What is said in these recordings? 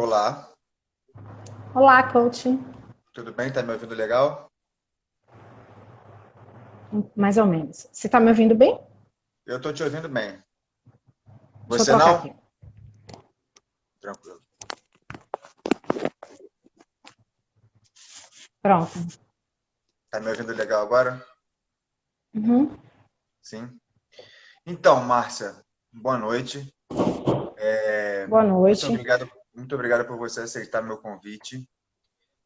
Olá, Olá, coach. tudo bem? Tá me ouvindo legal? Mais ou menos. Você está me ouvindo bem? Eu tô te ouvindo bem. Deixa eu Você trocar não? aqui. Tranquilo. Pronto. Tá me ouvindo legal agora? Uhum. Sim. Então, Márcia, boa noite. Boa Muito noite. obrigado, muito obrigado por você aceitar meu convite.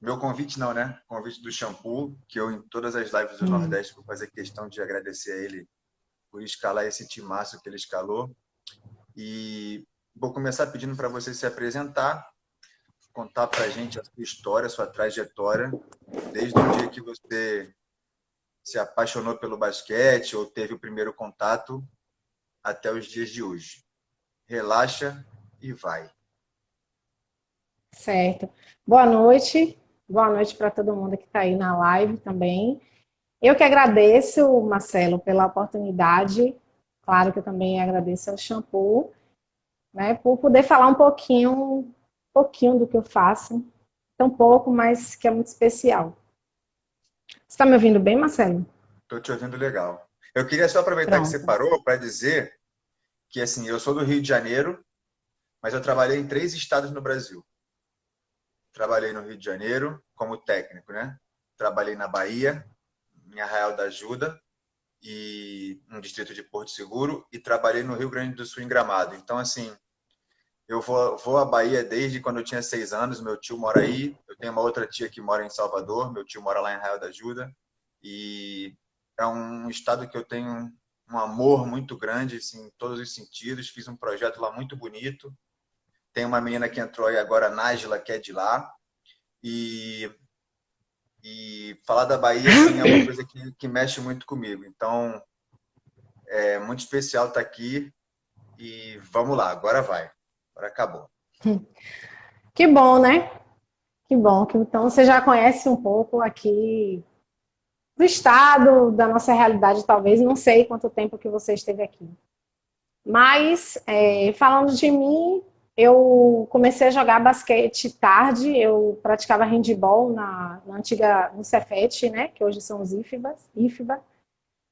Meu convite não, né? Convite do Shampoo, que eu em todas as lives do Hum. Nordeste vou fazer questão de agradecer a ele por escalar esse timaço que ele escalou. E vou começar pedindo para você se apresentar, contar para a gente a sua história, a sua trajetória, desde o dia que você se apaixonou pelo basquete ou teve o primeiro contato até os dias de hoje. Relaxa e vai. Certo. Boa noite. Boa noite para todo mundo que está aí na live também. Eu que agradeço, Marcelo, pela oportunidade. Claro que eu também agradeço ao Shampoo, né, por poder falar um pouquinho do que eu faço. Tão pouco, mas que é muito especial. Você está me ouvindo bem, Marcelo? Estou te ouvindo legal. Eu queria só aproveitar que você Pronto. parou para dizer que assim, eu sou do Rio de Janeiro, mas eu trabalhei em 3 estados no Brasil. Trabalhei no Rio de Janeiro como técnico, né? Trabalhei na Bahia, em Arraial da Ajuda, e no distrito de Porto Seguro, e trabalhei no Rio Grande do Sul em Gramado. Então, assim, eu vou à Bahia desde quando eu tinha 6 anos. Meu tio mora aí. Eu tenho uma outra tia que mora em Salvador. Meu tio mora lá em Arraial da Ajuda. E é um estado que eu tenho um amor muito grande, assim, em todos os sentidos. Fiz um projeto lá muito bonito. Tem uma menina que entrou aí agora, Nájila, que é de lá. E, e falar da Bahia, assim, é uma coisa que mexe muito comigo. Então, é muito especial estar aqui. E vamos lá, agora vai. Agora acabou. Que bom, né? Que bom, que então você já conhece um pouco aqui do estado, da nossa realidade, talvez. Não sei quanto tempo que você esteve aqui. Mas, falando de mim, eu comecei a jogar basquete tarde. Eu praticava handball na antiga, no Cefet, né? Que hoje são os IFBA,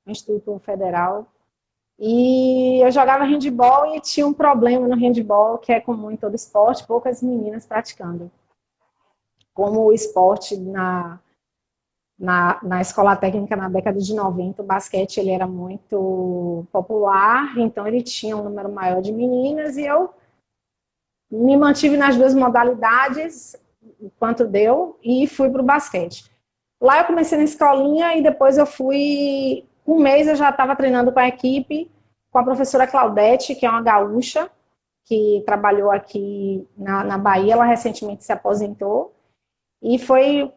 Instituto Federal. E eu jogava handball e tinha um problema no handball, que é comum em todo esporte, poucas meninas praticando. Como o esporte na escola técnica na década de 90, o basquete ele era muito popular, então ele tinha um número maior de meninas e eu me mantive nas duas modalidades, quanto deu, e fui para o basquete. Lá eu comecei na escolinha e depois eu fui. Um mês eu já estava treinando com a equipe, com a professora Claudete, que é uma gaúcha, que trabalhou aqui na Bahia. Ela recentemente se aposentou. E foi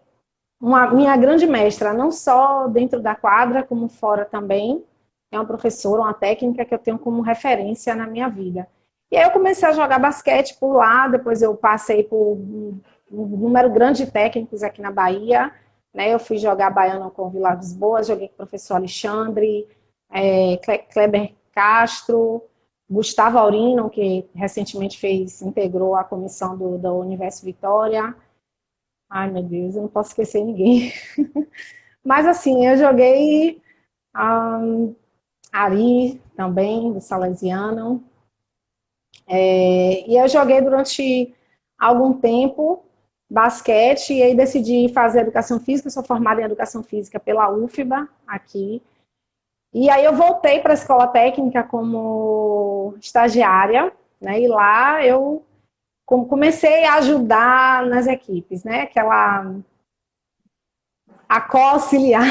uma minha grande mestra, não só dentro da quadra, como fora também. É uma professora, uma técnica que eu tenho como referência na minha vida. E aí eu comecei a jogar basquete por lá, depois eu passei por um número grande de técnicos aqui na Bahia, né? Eu fui jogar baiano com Vila Boas, joguei com o professor Alexandre, Kleber Castro, Gustavo Aurino, que recentemente integrou a comissão da Universo Vitória. Ai, meu Deus, eu não posso esquecer ninguém. Mas assim, eu joguei Ari também, do Salesiano. E eu joguei durante algum tempo basquete e aí decidi fazer educação física. Eu sou formada em educação física pela UFBA aqui. E aí eu voltei para a escola técnica como estagiária, né? E lá eu comecei a ajudar nas equipes, né? Aquela a co-auxiliar.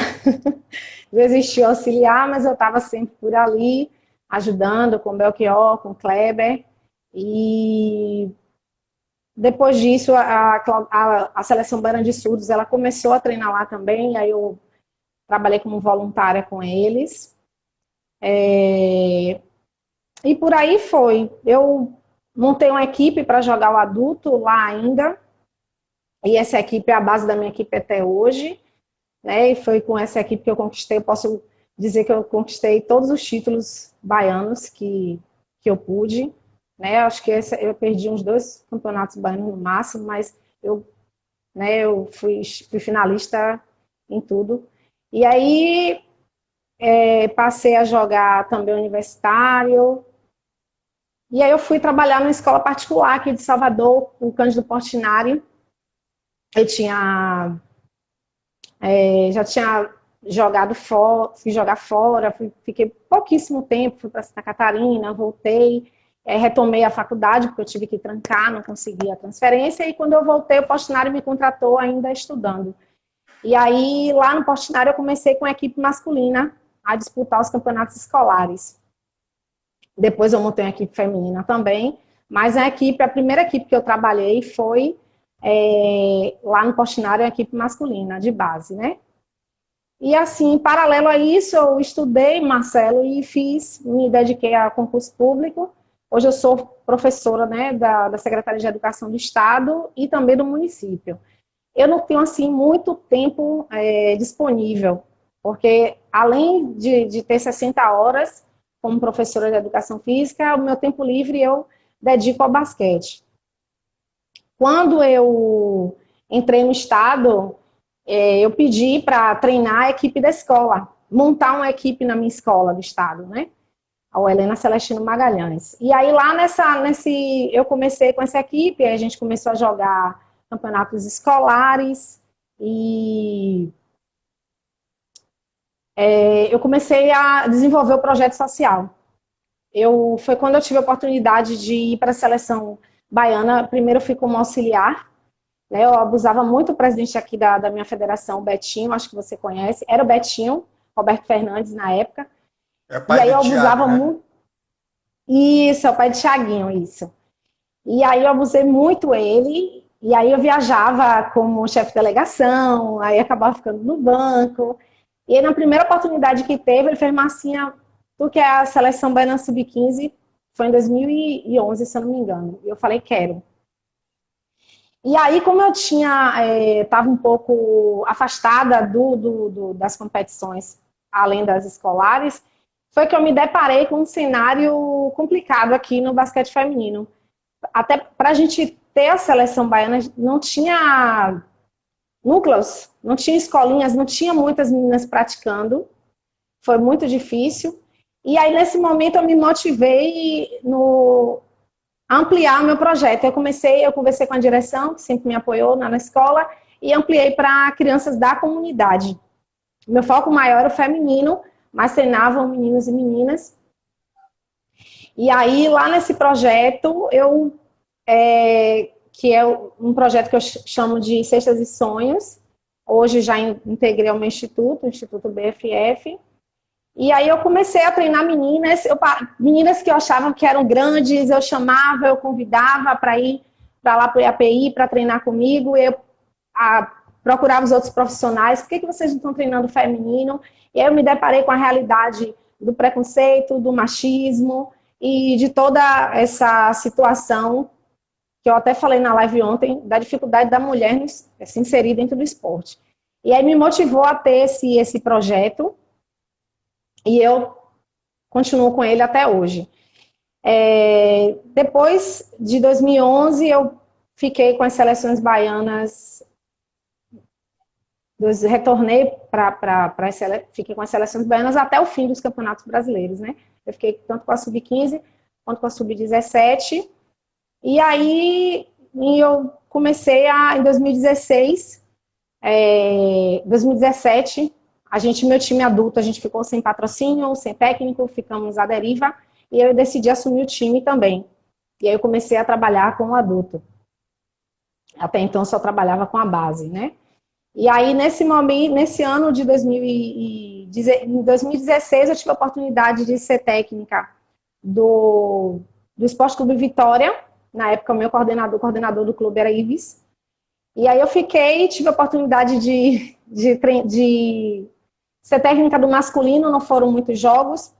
Não existia auxiliar, mas eu estava sempre por ali, ajudando com Belchior, com Kleber. E depois disso, a seleção Baiana de Surdos, ela começou a treinar lá também, aí eu trabalhei como voluntária com eles. E por aí foi. Eu montei uma equipe para jogar o adulto lá ainda, e essa equipe é a base da minha equipe até hoje, né? E foi com essa equipe que eu conquistei, eu posso dizer que eu conquistei todos os títulos baianos que eu pude, né? Acho que eu perdi uns 2 campeonatos baianos no máximo, mas eu fui finalista em tudo. E aí passei a jogar também universitário. E aí eu fui trabalhar numa escola particular aqui de Salvador, o Cândido Portinari. Eu já tinha jogado fora, fui jogar fora, fiquei pouquíssimo tempo, fui para Santa Catarina, voltei, retomei a faculdade, porque eu tive que trancar, não consegui a transferência, e quando eu voltei, o Portinari me contratou ainda estudando. E aí, lá no Portinari, eu comecei com a equipe masculina a disputar os campeonatos escolares. Depois eu montei uma equipe feminina também, mas a primeira equipe que eu trabalhei foi lá no Portinari, a equipe masculina, de base, né? E assim, em paralelo a isso, eu estudei, Marcelo, e me dediquei a concurso público. Hoje eu sou professora, né, da Secretaria de Educação do Estado e também do município. Eu não tenho, assim, muito tempo disponível, porque além de ter 60 horas como professora de Educação Física, o meu tempo livre eu dedico ao basquete. Quando eu entrei no Estado, eu pedi para treinar a equipe da escola, montar uma equipe na minha escola do Estado, né? A Helena Celestino Magalhães. E aí lá eu comecei com essa equipe, a gente começou a jogar campeonatos escolares e eu comecei a desenvolver o projeto social. Foi quando eu tive a oportunidade de ir para a seleção baiana. Primeiro eu fui como auxiliar, né? Eu abusava muito do presidente aqui da minha federação, o Betinho, acho que você conhece. Era o Betinho, Roberto Fernandes na época. É pai e aí do eu abusava Thiago, né? muito. Isso, é o pai de Thiaguinho, isso. E aí eu abusei muito ele, e aí eu viajava como chefe de delegação, aí acabava ficando no banco. E aí na primeira oportunidade que teve, ele fez Marcinha, tu que é a seleção baiana sub-15, foi em 2011, se eu não me engano. E eu falei, quero. E aí, como eu estava um pouco afastada das competições, além das escolares, foi que eu me deparei com um cenário complicado aqui no basquete feminino. Até para a gente ter a seleção baiana, não tinha núcleos, não tinha escolinhas, não tinha muitas meninas praticando. Foi muito difícil. E aí, nesse momento, eu me motivei a ampliar meu projeto. Eu conversei com a direção, que sempre me apoiou na escola, e ampliei para crianças da comunidade. Meu foco maior era o feminino, mas treinavam meninos e meninas. E aí, lá nesse projeto, que é um projeto que eu chamo de Cestas e Sonhos, hoje já integrei ao meu instituto, o Instituto BFF, e aí eu comecei a treinar meninas que eu achava que eram grandes, eu chamava, eu convidava para ir para lá para o IAPI, para treinar comigo, eu procurava os outros profissionais, por que vocês não estão treinando feminino? E aí eu me deparei com a realidade do preconceito, do machismo e de toda essa situação que eu até falei na live ontem, da dificuldade da mulher se inserir dentro do esporte. E aí me motivou a ter esse projeto, e eu continuo com ele até hoje. Depois de 2011, eu fiquei com as seleções baianas, retornei fiquei com as seleções baianas até o fim dos campeonatos brasileiros, né? Eu fiquei tanto com a Sub-15 quanto com a Sub-17. E aí eu comecei em 2016, 2017, meu time adulto, a gente ficou sem patrocínio, sem técnico, ficamos à deriva, e eu decidi assumir o time também. E aí eu comecei a trabalhar com o adulto. Até então eu só trabalhava com a base, né? E aí nesse ano de 2016, eu tive a oportunidade de ser técnica do Esporte Clube Vitória. Na época, o meu coordenador do clube era Ives. E aí eu tive a oportunidade de ser técnica do masculino, não foram muitos jogos,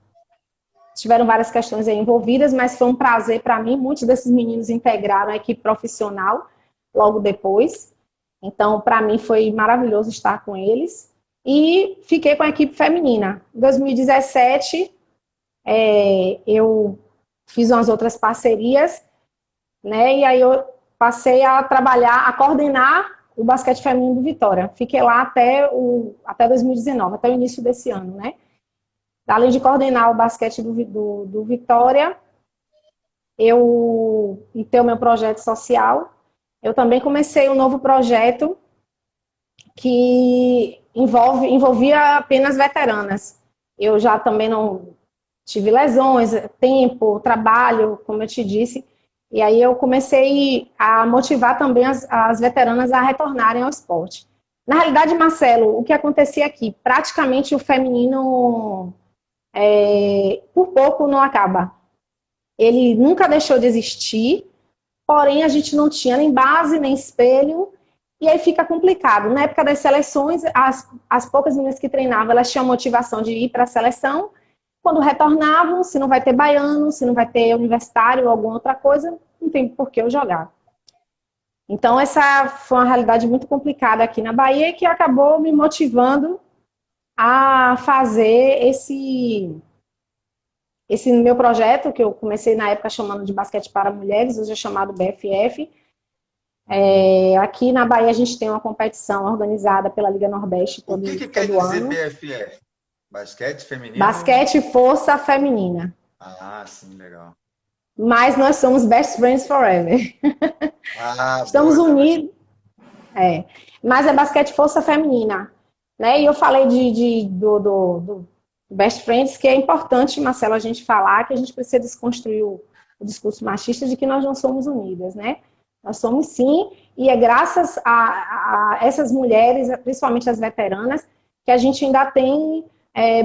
tiveram várias questões aí envolvidas, mas foi um prazer para mim. Muitos desses meninos integraram a equipe profissional logo depois. Então, para mim, foi maravilhoso estar com eles. E fiquei com a equipe feminina. Em 2017, eu fiz umas outras parcerias, né? E aí eu passei a trabalhar, a coordenar o basquete feminino do Vitória. Fiquei lá até 2019, até o início desse ano, né? Além de coordenar o basquete do Vitória, e ter o meu projeto social, eu também comecei um novo projeto que envolvia apenas veteranas. Eu já também não tive lesões, tempo, trabalho, como eu te disse, e aí eu comecei a motivar também as veteranas a retornarem ao esporte. Na realidade, Marcelo, o que acontecia aqui? Praticamente o feminino, por pouco, não acaba. Ele nunca deixou de existir, porém a gente não tinha nem base, nem espelho, e aí fica complicado. Na época das seleções, as poucas meninas que treinavam, elas tinham motivação de ir para a seleção. Quando retornavam, se não vai ter baiano, se não vai ter universitário ou alguma outra coisa, não tem por que eu jogar. Então, essa foi uma realidade muito complicada aqui na Bahia que acabou me motivando a fazer esse meu projeto, que eu comecei na época chamando de Basquete para Mulheres, hoje é chamado BFF. Aqui na Bahia a gente tem uma competição organizada pela Liga Nordeste O que quer todo dizer ano. BFF? Basquete feminino? Basquete Força Feminina. Ah, sim, legal. Mas nós somos best friends forever. Estamos Boa. unidos. Mas é basquete força feminina. Né? E eu falei do Best Friends, que é importante, Marcelo, a gente falar que a gente precisa desconstruir o discurso machista de que nós não somos unidas, né? Nós somos sim, e é graças a essas mulheres, principalmente as veteranas, que a gente ainda tem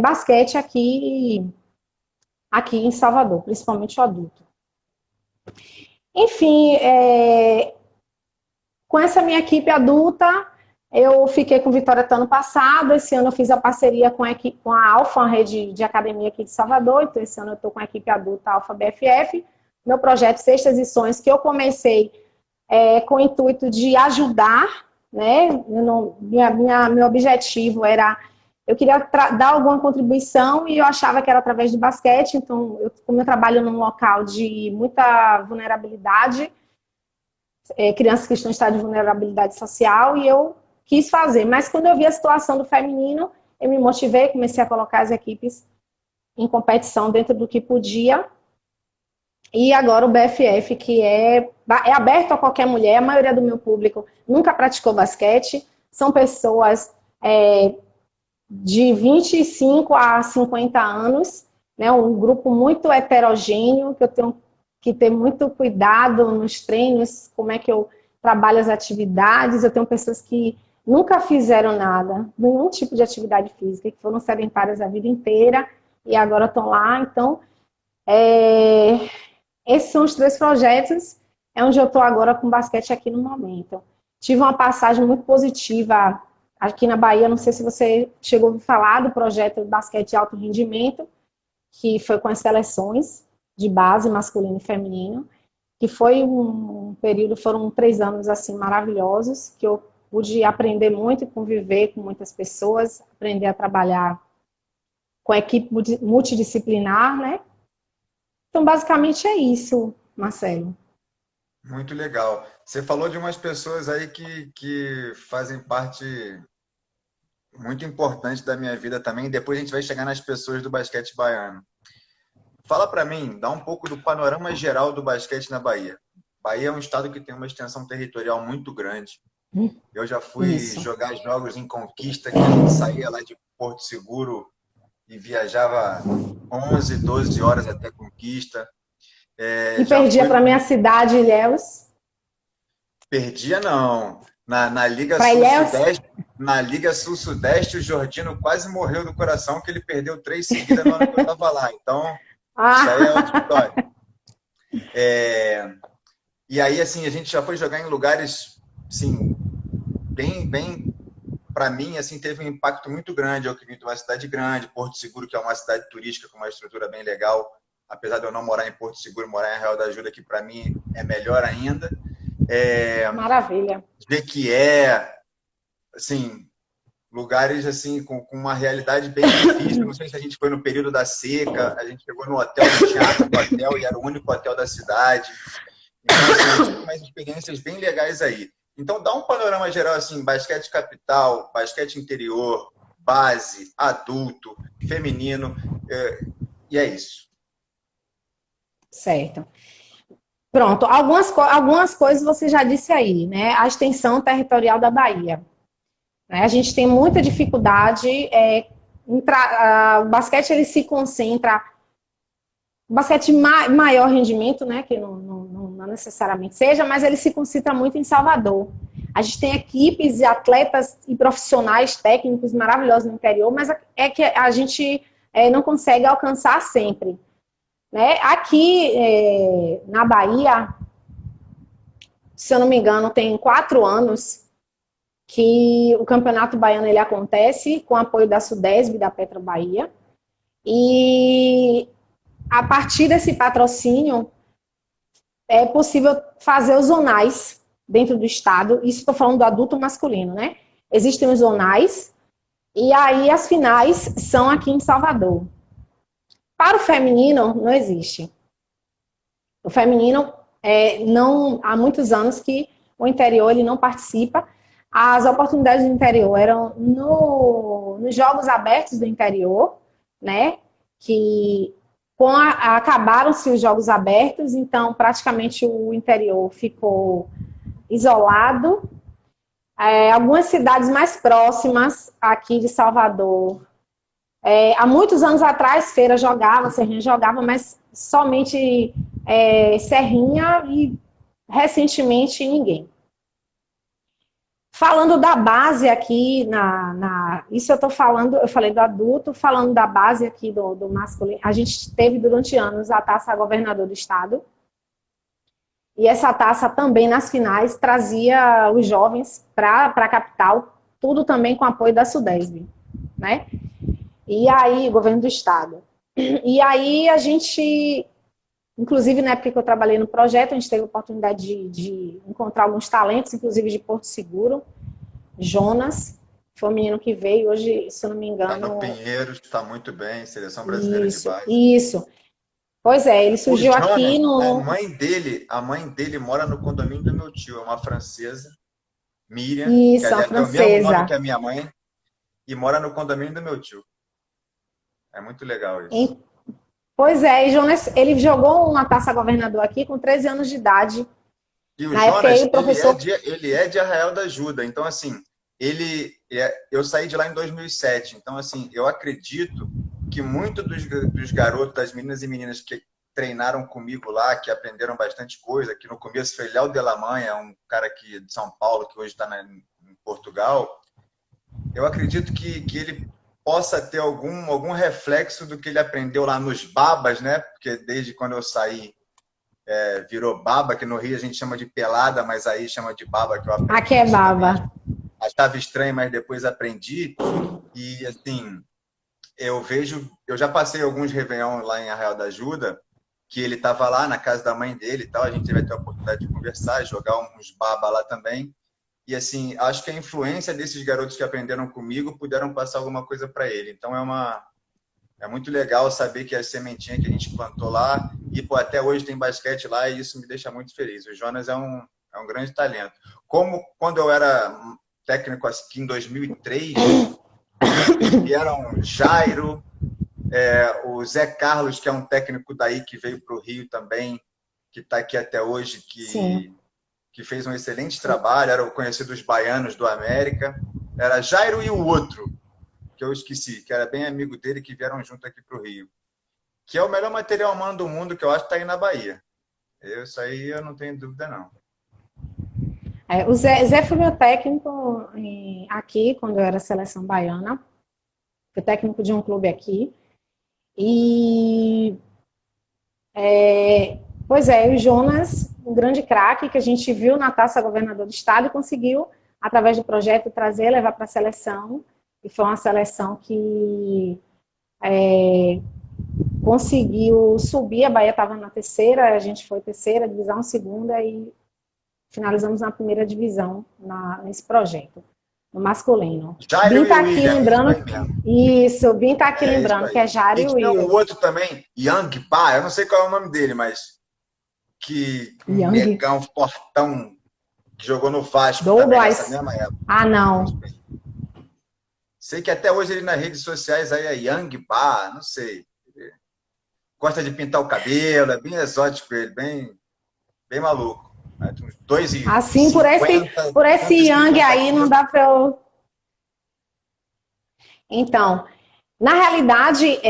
basquete aqui em Salvador, principalmente o adulto. Enfim, com essa minha equipe adulta, eu fiquei com Vitória até ano passado. Esse ano eu fiz a parceria com a Alfa, uma rede de academia aqui de Salvador. Então, esse ano eu estou com a equipe adulta Alfa BFF. Meu projeto Cestas e Sonhos, que eu comecei com o intuito de ajudar, né? Meu objetivo era... Eu queria dar alguma contribuição e eu achava que era através do basquete. Então, como eu trabalho num local de muita vulnerabilidade, crianças que estão em estado de vulnerabilidade social, e eu quis fazer. Mas quando eu vi a situação do feminino, eu me motivei, comecei a colocar as equipes em competição dentro do que podia. E agora o BFF, que é aberto a qualquer mulher, a maioria do meu público nunca praticou basquete, são pessoas de 25 a 50 anos, né, um grupo muito heterogêneo, que eu tenho que ter muito cuidado nos treinos, como é que eu trabalho as atividades. Eu tenho pessoas que nunca fizeram nada, nenhum tipo de atividade física, que foram sedentárias a vida inteira e agora estão lá. Então, esses são os 3 projetos, onde eu estou agora com basquete aqui no momento. Tive uma passagem muito positiva aqui na Bahia, não sei se você chegou a ouvir falar do projeto de basquete de alto rendimento, que foi com as seleções de base, masculino e feminino, que foi um período, foram 3 anos assim maravilhosos, que eu pude aprender muito e conviver com muitas pessoas, aprender a trabalhar com equipe multidisciplinar, né? Então, basicamente é isso, Marcelo. Muito legal. Você falou de umas pessoas aí que fazem parte muito importante da minha vida também. Depois a gente vai chegar nas pessoas do basquete baiano. Fala para mim, dá um pouco do panorama geral do basquete na Bahia. Bahia é um estado que tem uma extensão territorial muito grande. Eu já fui jogar jogos em Conquista, que a gente saía lá de Porto Seguro e viajava 11, 12 horas até Conquista. E perdia para minha cidade, Ilhéus? Perdia, não. Na Liga Sul-Sudeste, na Liga Sul-Sudeste, o Jordino quase morreu do coração, que ele perdeu 3 seguidas no ano que eu estava lá. Então, isso aí é outra história. E aí, assim, a gente já foi jogar em lugares, assim, bem para mim, assim, teve um impacto muito grande. Eu que vim de uma cidade grande, Porto Seguro, que é uma cidade turística com uma estrutura bem legal. Apesar de eu não morar em Porto Seguro, morar em Arraial da Ajuda, que para mim é melhor ainda. Maravilha. Ver que assim, lugares assim com uma realidade bem difícil. Não sei se a gente foi no período da seca, a gente chegou no hotel, no teatro do hotel, e era o único hotel da cidade. Então, assim, eu tive umas experiências bem legais aí. Então, dá um panorama geral, assim, basquete capital, basquete interior, base, adulto, feminino, e é isso. Certo. Pronto, algumas coisas você já disse aí, né? A extensão territorial da Bahia. A gente tem muita dificuldade, o basquete ele se concentra, o basquete maior rendimento, né, que não necessariamente seja, mas ele se concentra muito em Salvador. A gente tem equipes e atletas e profissionais técnicos maravilhosos no interior, mas é que a gente não consegue alcançar sempre. Né? Aqui na Bahia, se eu não me engano, tem 4 anos que o Campeonato Baiano ele acontece com apoio da Sudesb e da Petro Bahia. E a partir desse patrocínio é possível fazer os zonais dentro do estado. Isso estou falando do adulto masculino, né? Existem os zonais e aí as finais são aqui em Salvador. Para o feminino, não existe. O feminino, não, há muitos anos que o interior ele não participa. As oportunidades do interior eram nos Jogos Abertos do interior, né? Que acabaram-se os Jogos Abertos, então praticamente o interior ficou isolado. Algumas cidades mais próximas aqui de Salvador, há muitos anos atrás, Feira jogava, Serrinha jogava, mas somente Serrinha e recentemente ninguém. Falando da base aqui, isso eu estou falando, eu falei do adulto, falando da base aqui do masculino, a gente teve durante anos a taça governador do estado, e essa taça também nas finais trazia os jovens para a capital, tudo também com apoio da Sudesb, né? E aí, governo do estado. E aí a gente, inclusive na época que eu trabalhei no projeto, a gente teve a oportunidade de encontrar alguns talentos, inclusive de Porto Seguro. Jonas, foi um menino que veio hoje, se eu não me engano... Está no Pinheiros, está muito bem, seleção brasileira de base. Isso. Pois é, ele surgiu Jonas, aqui no... A mãe dele mora no condomínio do meu tio, é uma francesa, Miriam, isso, que a aliás, francesa. tem o mesmo nome que a minha mãe, e mora no condomínio do meu tio. É muito legal isso. Pois é, e Jonas, ele jogou uma taça governador aqui com 13 anos de idade. E o Na Jonas, época, o professor... ele é de Arraial da Ajuda, então assim, eu saí de lá em 2007, então assim, eu acredito que muito dos garotos, das meninas e meninas que treinaram comigo lá, que aprenderam bastante coisa, que no começo foi Léo Delamanha, um cara aqui de São Paulo, que hoje está em Portugal, eu acredito que ele possa ter algum reflexo do que ele aprendeu lá nos babas, né? Porque desde quando eu saí, virou baba, que no Rio a gente chama de pelada, mas aí chama de baba, que eu aprendi. Aqui é baba. Achava estranho, mas depois aprendi. E assim, eu já passei alguns Réveillon lá em Arraial da Ajuda, que ele estava lá na casa da mãe dele e tal, a gente teve até a oportunidade de conversar, jogar uns baba lá também. E assim, acho que a influência desses garotos que aprenderam comigo puderam passar alguma coisa para ele. Então é muito legal saber que a sementinha que a gente plantou lá, e pô, até hoje tem basquete lá, e isso me deixa muito feliz. O Jonas é um grande talento. Como quando eu era técnico aqui em 2003, vieram Jairo, o Zé Carlos, que é um técnico daí que veio para o Rio também, que está aqui até hoje, que fez um excelente trabalho, era o conhecido dos baianos do América. Era Jairo e o outro, que eu esqueci, que era bem amigo dele, que vieram junto aqui para o Rio. Que é o melhor material humano do mundo, que eu acho que está aí na Bahia. Isso aí eu não tenho dúvida, não. O Zé foi meu técnico aqui, quando eu era seleção baiana. Foi técnico de um clube aqui. E... o Jonas, um grande craque, que a gente viu na Taça Governador do Estado e conseguiu, através do projeto, levar para a seleção. E foi uma seleção que conseguiu subir. A Bahia estava na terceira, a gente foi terceira divisão, segunda, e finalizamos na primeira divisão nesse projeto. no masculino. Jairo Bim e tá aqui William, lembrando. isso aí mesmo. Isso, Bim tá aqui É isso lembrando que aí. é Jairo E e tinha o Will. outro também, Young Pa, eu não sei qual é o nome dele, mas que um Young. negão fortão que jogou no Vasco também nessa Douglas. mesma época. Ah, não. Sei que até hoje ele nas redes sociais aí é Young Pa, não sei. Gosta de pintar o cabelo, é bem exótico ele, bem maluco. Uns Assim, por 2,50, esse Young 150 aí, não quilos. dá para eu. Então, na realidade,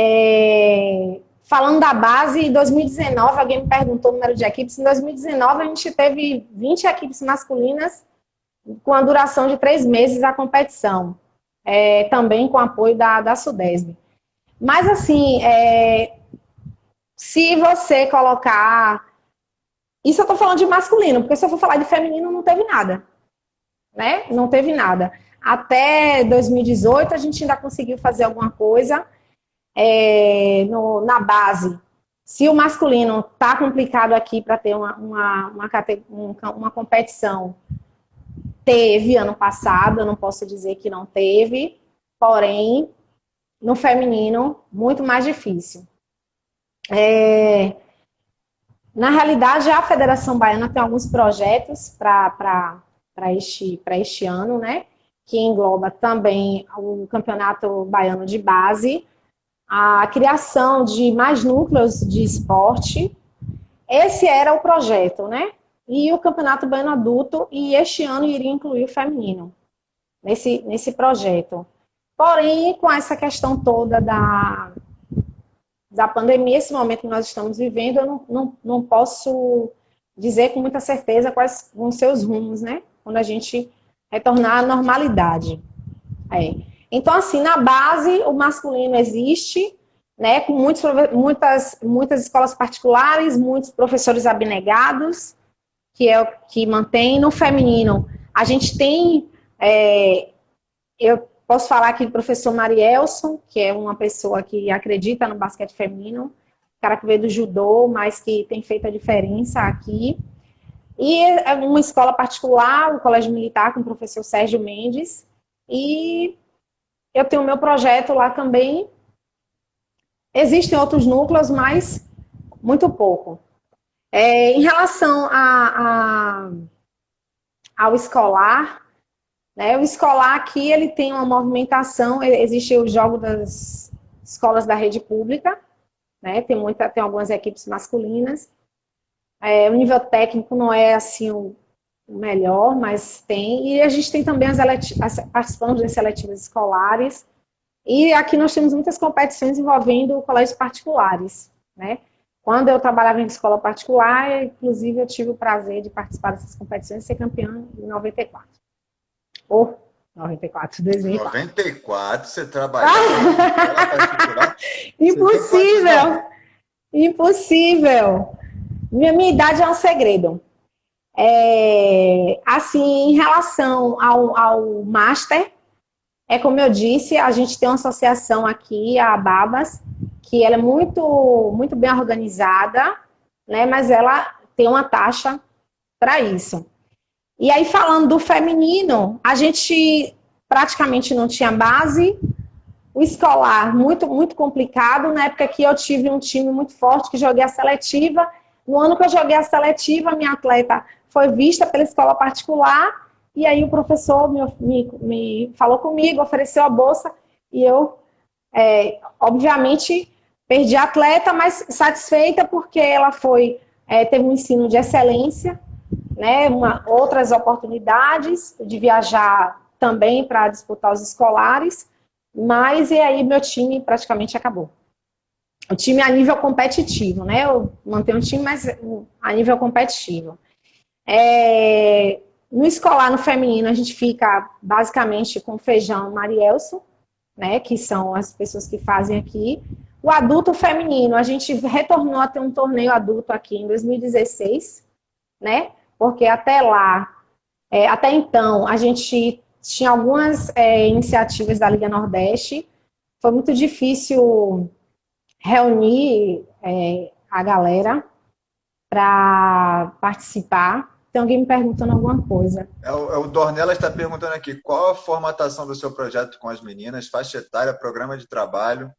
falando da base, em 2019, alguém me perguntou o número de equipes. Em 2019, a gente teve 20 equipes masculinas com a duração de 3 meses a competição. Também com apoio da Sudesb. Mas, assim, se você colocar. Isso eu estou falando de masculino, porque se eu for falar de feminino, não teve nada. Né? Não teve nada. Até 2018, a gente ainda conseguiu fazer alguma coisa na base. Se o masculino está complicado aqui para ter uma competição, teve ano passado, eu não posso dizer que não teve, porém, no feminino, muito mais difícil. Na realidade, a Federação Baiana tem alguns projetos para este ano, né? Que engloba também o Campeonato Baiano de Base, a criação de mais núcleos de esporte. Esse era o projeto, né? E o Campeonato Baiano Adulto, e este ano iria incluir o feminino nesse projeto. Porém, com essa questão toda da pandemia, esse momento que nós estamos vivendo, eu não posso dizer com muita certeza quais vão ser os rumos, né? Quando a gente retornar à normalidade. Então, assim, na base, o masculino existe, né? Com muitas escolas particulares, muitos professores abnegados, que é o que mantém. No feminino, a gente tem... eu posso falar aqui do professor Marielson, que é uma pessoa que acredita no basquete feminino, cara que veio do judô, mas que tem feito a diferença aqui. E é uma escola particular, o Colégio Militar, com o professor Sérgio Mendes. E eu tenho o meu projeto lá também. Existem outros núcleos, mas muito pouco. Em relação ao escolar, né, o escolar aqui ele tem uma movimentação, existe o jogo das escolas da rede pública, né, tem algumas equipes masculinas. O nível técnico não é assim o melhor, mas tem. E a gente tem também participando das seletivas escolares. E aqui nós temos muitas competições envolvendo colégios particulares, né? Quando eu trabalhava em escola particular, inclusive eu tive o prazer de participar dessas competições e ser campeã em 94. Ou 94, 2004. 94, você trabalhava em escola particular? Impossível! Impossível! Minha idade é um segredo. Assim, em relação ao Master, como eu disse, a gente tem uma associação aqui, a Babas, que ela é muito, muito bem organizada, né? Mas ela tem uma taxa para isso. E aí, falando do feminino, a gente praticamente não tinha base, o escolar muito, muito complicado. Na época que eu tive um time muito forte, que joguei a seletiva. No ano que eu joguei a seletiva, minha atleta foi vista pela escola particular, e aí o professor me falou comigo, ofereceu a bolsa, e eu, obviamente, perdi a atleta, mas satisfeita porque ela teve um ensino de excelência, né, outras oportunidades de viajar também para disputar os escolares, mas e aí meu time praticamente acabou. O time a nível competitivo, né? Eu mantenho um time, mas a nível competitivo. No escolar, no feminino, a gente fica basicamente com Feijão e Marielson, né? Que são as pessoas que fazem aqui. O adulto feminino, a gente retornou a ter um torneio adulto aqui em 2016, né? Porque até lá, até então, a gente tinha algumas iniciativas da Liga Nordeste. Foi muito difícil reunir a galera para participar. Tem alguém me perguntando alguma coisa. O Dornella está perguntando aqui, qual a formatação do seu projeto com as meninas, faixa etária, programa de trabalho?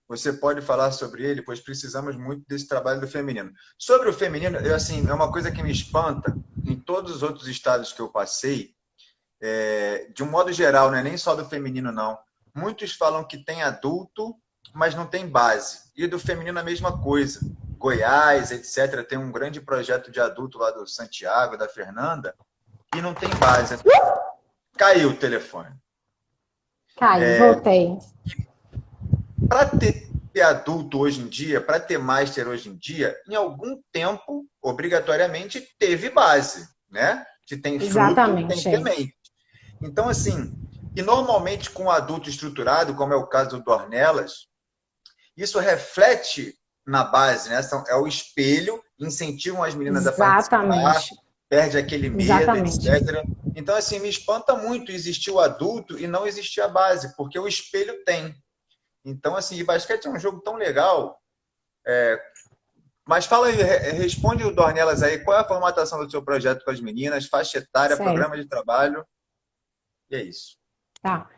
Você pode falar sobre ele, pois precisamos muito desse trabalho do feminino. Sobre o feminino, assim, é uma coisa que me espanta. Em todos os outros estados que eu passei, de um modo geral, não é nem só do feminino, não. Muitos falam que tem adulto, mas não tem base. E do feminino a mesma coisa. Goiás, etc., tem um grande projeto de adulto lá do Santiago, da Fernanda, e não tem base. Caiu o telefone. Caiu, voltei. Para ter adulto hoje em dia, para ter master hoje em dia, em algum tempo, obrigatoriamente, teve base, né? Se tem fruto, Exatamente, tem semente. Então, assim, e normalmente com adulto estruturado, como é o caso do Dornelas, isso reflete na base, né? É o espelho, incentivam as meninas a participar, perde aquele medo, etc. Então, assim, me espanta muito existir o adulto e não existir a base, porque o espelho tem. Então, assim, e basquete é um jogo tão legal. Mas fala aí, responde o Dornelas aí, qual é a formatação do seu projeto com as meninas, faixa etária, programa de trabalho, e é isso. Tá.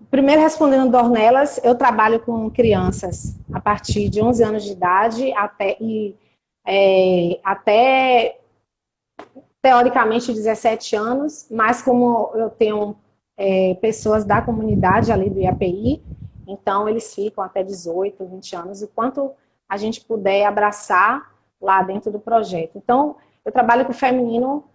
Primeiro, respondendo o Dornelas, eu trabalho com crianças a partir de 11 anos de idade até teoricamente 17 anos, mas como eu tenho pessoas da comunidade ali do IAPI, então eles ficam até 18, 20 anos, o quanto a gente puder abraçar lá dentro do projeto. Então, eu trabalho com o feminino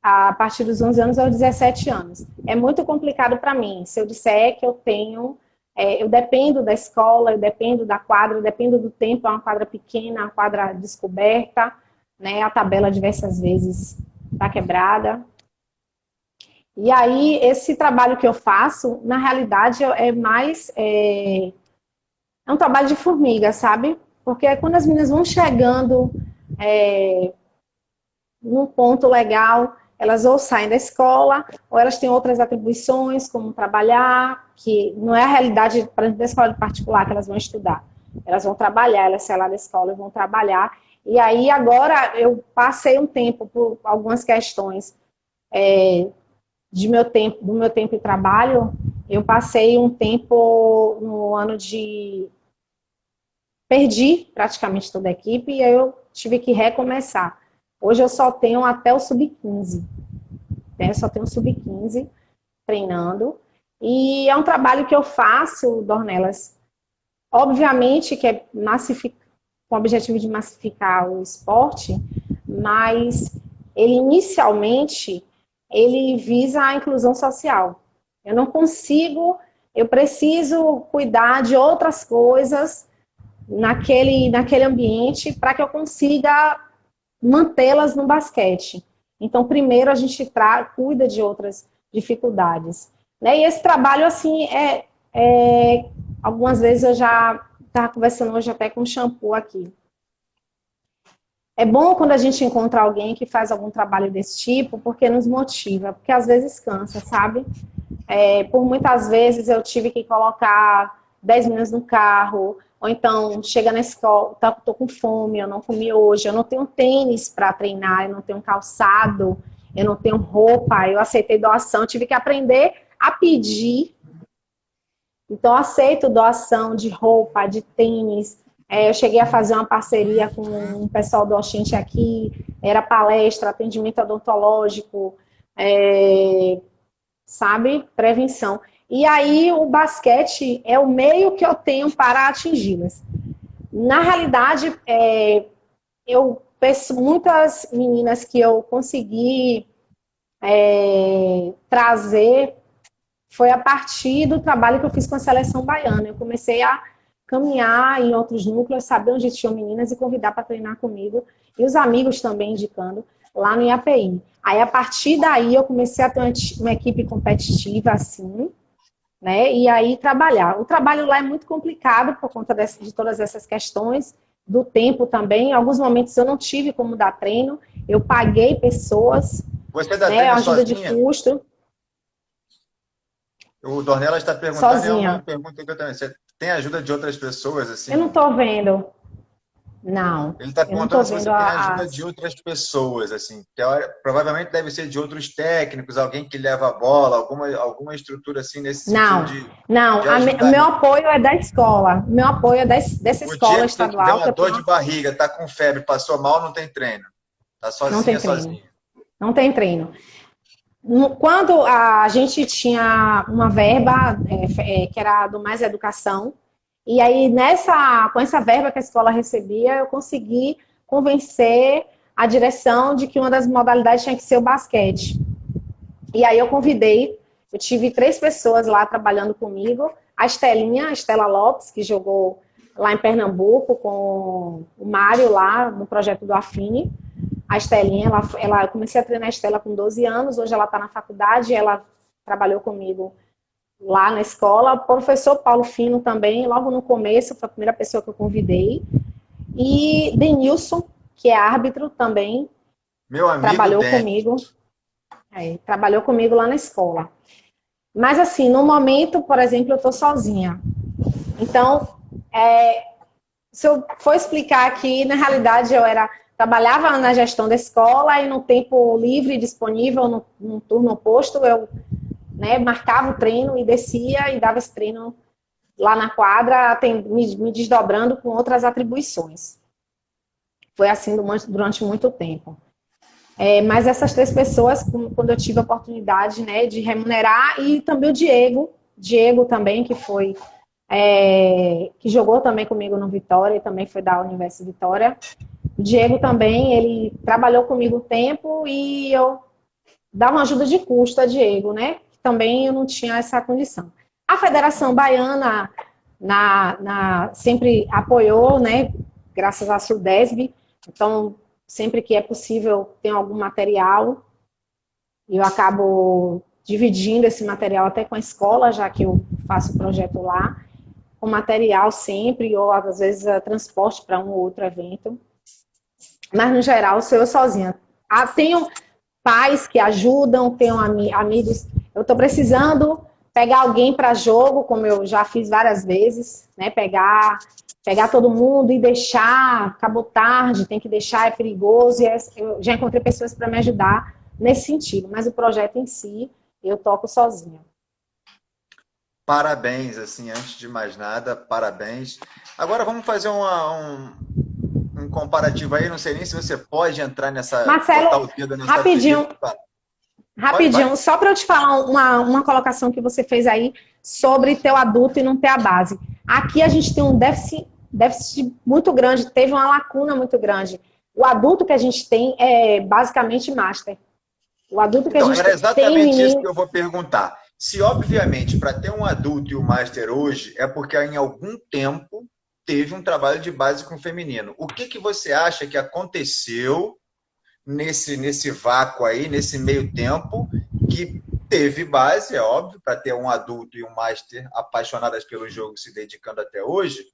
a partir dos 11 anos aos 17 anos. É muito complicado para mim. Se eu disser que eu tenho, eu dependo da escola, eu dependo da quadra, eu dependo do tempo, é uma quadra pequena, uma quadra descoberta, né? A tabela diversas vezes está quebrada. E aí, esse trabalho que eu faço, na realidade, é mais... É um trabalho de formiga, sabe? Porque quando as meninas vão chegando num ponto legal, elas ou saem da escola, ou elas têm outras atribuições, como trabalhar, que não é a realidade, por exemplo, da escola particular que elas vão estudar. Elas vão trabalhar, elas saem lá da escola e vão trabalhar. E aí, agora, eu passei um tempo por algumas questões do meu tempo de trabalho, eu passei um tempo no ano de... Perdi praticamente toda a equipe e aí eu tive que recomeçar. Hoje eu só tenho até o sub-15. Eu só tenho o sub-15 treinando. E é um trabalho que eu faço, Dornelas, obviamente que é com o objetivo de massificar o esporte, mas ele inicialmente ele visa a inclusão social. Eu não consigo, eu preciso cuidar de outras coisas naquele ambiente para que eu consiga mantê-las no basquete. Então, primeiro a gente cuida de outras dificuldades. Né? E esse trabalho, assim, algumas vezes eu já estava conversando hoje até com o shampoo aqui. É bom quando a gente encontra alguém que faz algum trabalho desse tipo, porque nos motiva, porque às vezes cansa, sabe? Por muitas vezes eu tive que colocar 10 minutos no carro, ou então chega na escola, estou com fome, eu não comi hoje, eu não tenho tênis para treinar, eu não tenho calçado, eu não tenho roupa, eu aceitei doação, tive que aprender a pedir. Então, eu aceito doação de roupa, de tênis. Eu cheguei a fazer uma parceria com um pessoal do Oxente aqui, era palestra, atendimento odontológico, sabe? Prevenção. E aí o basquete é o meio que eu tenho para atingi-las. Na realidade, eu penso muitas meninas que eu consegui trazer foi a partir do trabalho que eu fiz com a seleção baiana. Eu comecei a caminhar em outros núcleos, saber onde tinham meninas e convidar para treinar comigo. E os amigos também indicando lá no IAPI. Aí, a partir daí, eu comecei a ter uma equipe competitiva, assim, né? E aí, trabalhar. O trabalho lá é muito complicado por conta de todas essas questões, do tempo também. Em alguns momentos eu não tive como dar treino. Eu paguei pessoas, você dá treino ajuda sozinha? De custo. O Dornella está perguntando, sozinha. É uma pergunta que eu também. Você tem ajuda de outras pessoas, assim? Eu não estou vendo. Não, Ele está eu não estou perguntando se vendo você tem ajuda de as... outras pessoas, assim. Provavelmente deve ser de outros técnicos, alguém que leva a bola, alguma estrutura assim nesse sentido Não, não. de O ajudar. meu apoio é da escola. O meu apoio é dessa O escola dia que você tiver estadual uma que eu dor tenho. de barriga, tá com febre, passou mal, não tem treino. Tá Não tem sozinha, treino. sozinha. Não tem treino. Quando a gente tinha uma verba que era do Mais Educação, e aí com essa verba que a escola recebia, eu consegui convencer a direção de que uma das modalidades tinha que ser o basquete. E aí eu tive 3 pessoas lá trabalhando comigo, a Estela Lopes, que jogou lá em Pernambuco com o Mário lá no projeto do Afine. A Estelinha, eu comecei a treinar a Estela com 12 anos, hoje ela está na faculdade, ela trabalhou comigo lá na escola. O professor Paulo Fino também, logo no começo, foi a primeira pessoa que eu convidei. E Denilson, que é árbitro também, Meu amigo trabalhou Den. comigo. Trabalhou comigo lá na escola. Mas assim, no momento, por exemplo, eu estou sozinha. Então, se eu for explicar aqui, na realidade trabalhava na gestão da escola e no tempo livre disponível, no turno oposto, eu marcava o treino e descia e dava esse treino lá na quadra, me desdobrando com outras atribuições. Foi assim durante muito tempo. Mas essas 3 pessoas, quando eu tive a oportunidade de remunerar, e também o Diego também, que jogou também comigo no Vitória, e também foi da Universo Vitória. O Diego também, ele trabalhou comigo um tempo e eu dava uma ajuda de custo a Diego, né? Também eu não tinha essa condição. A Federação Baiana sempre apoiou, né? Graças à Sudesb. Então, sempre que é possível, tem algum material. E eu acabo dividindo esse material até com a escola, já que eu faço o projeto lá, com material sempre, ou às vezes transporte para um ou outro evento. Mas, no geral, sou eu sozinha. Tenho pais que ajudam, tenho amigos. Eu estou precisando pegar alguém para jogo, como eu já fiz várias vezes, né? Pegar todo mundo e deixar, acabou tarde, tem que deixar, é perigoso. Eu já encontrei pessoas para me ajudar nesse sentido, mas o projeto em si, eu toco sozinha. Parabéns, assim, antes de mais nada, parabéns. Agora vamos fazer um comparativo aí, não sei nem se você pode entrar botar Marcelo, o dedo nessa ferida. rapidinho, Vai. só para eu te falar uma colocação que você fez aí sobre ter o adulto e não ter a base. Aqui a gente tem um déficit muito grande, teve uma lacuna muito grande. O adulto que a gente tem é basicamente master. O adulto que a Então, gente era tem exatamente isso que menino. eu vou perguntar. Se, obviamente, para ter um adulto e um master hoje, é porque em algum tempo teve um trabalho de base com o feminino. O que você acha que aconteceu nesse vácuo aí, nesse meio tempo, que teve base, é óbvio, para ter um adulto e um master apaixonadas pelo jogo se dedicando até hoje,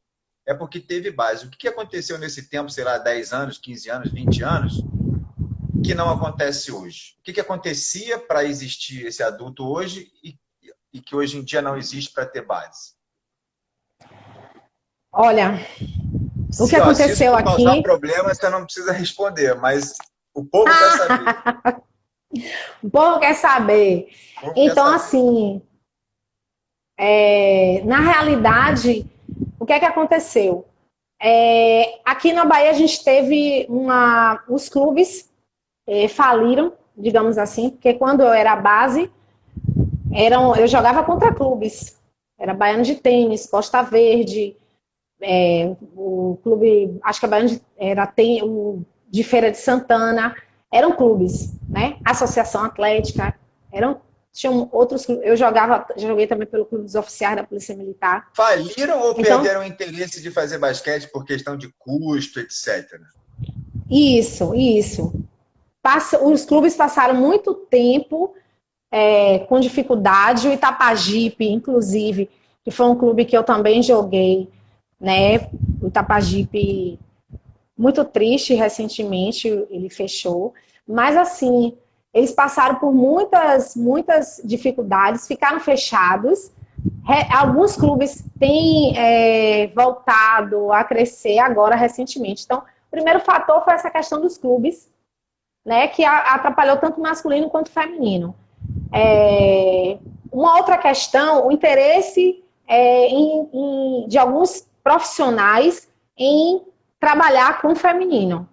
é porque teve base. O que aconteceu nesse tempo, sei lá, 10 anos, 15 anos, 20 anos, que não acontece hoje? O que acontecia para existir esse adulto hoje e que hoje em dia não existe para ter base? Olha, o que Se isso aconteceu não causar aqui. problema, você não precisa responder, mas o povo quer saber. O povo quer saber. O povo quer Então, saber. assim, na realidade, o que é que aconteceu? Aqui na Bahia a gente teve os clubes faliram, digamos assim, porque quando eu era base, eu jogava contra clubes. Era Baiano de Tênis, Costa Verde, o clube, acho que a Baiano o de Feira de Santana, eram clubes, né? Associação Atlética, tinham outros clubes. Joguei também pelo Clube dos Oficiais da Polícia Militar. Faliram ou Então, perderam o interesse de fazer basquete por questão de custo, etc? isso. Os clubes passaram muito tempo com dificuldade. O Itapajipe, inclusive, que foi um clube que eu também joguei, né? O Itapajipe, muito triste, recentemente ele fechou. Mas, assim, eles passaram por muitas dificuldades, ficaram fechados, Alguns clubes têm voltado a crescer agora recentemente. Então, o primeiro fator foi essa questão dos clubes, né, que atrapalhou tanto o masculino quanto o feminino. Uma outra questão, o interesse de alguns profissionais em trabalhar com o feminino.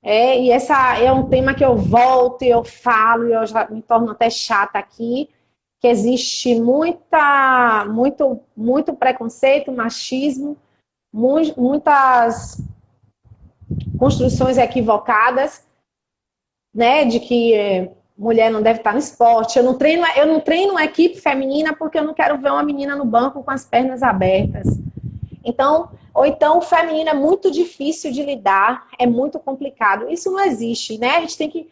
E essa é um tema que eu volto e eu falo, e eu já me torno até chata aqui, que existe muito preconceito, machismo, muitas construções equivocadas, né, de que mulher não deve estar no esporte. Eu não treino uma equipe feminina porque eu não quero ver uma menina no banco com as pernas abertas. Ou então o feminino é muito difícil de lidar, é muito complicado. Isso não existe, né? A gente tem que...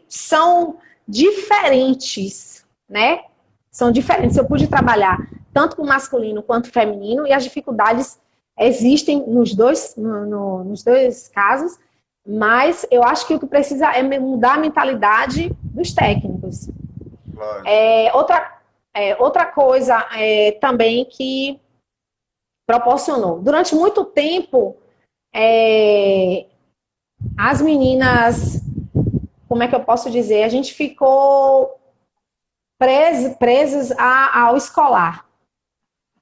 São diferentes, né? São diferentes. Eu pude trabalhar tanto com masculino quanto feminino e as dificuldades existem nos dois casos, mas eu acho que o que precisa é mudar a mentalidade dos técnicos. Claro. Outra coisa também que proporcionou. Durante muito tempo, as meninas, como é que eu posso dizer? A gente ficou presas ao escolar,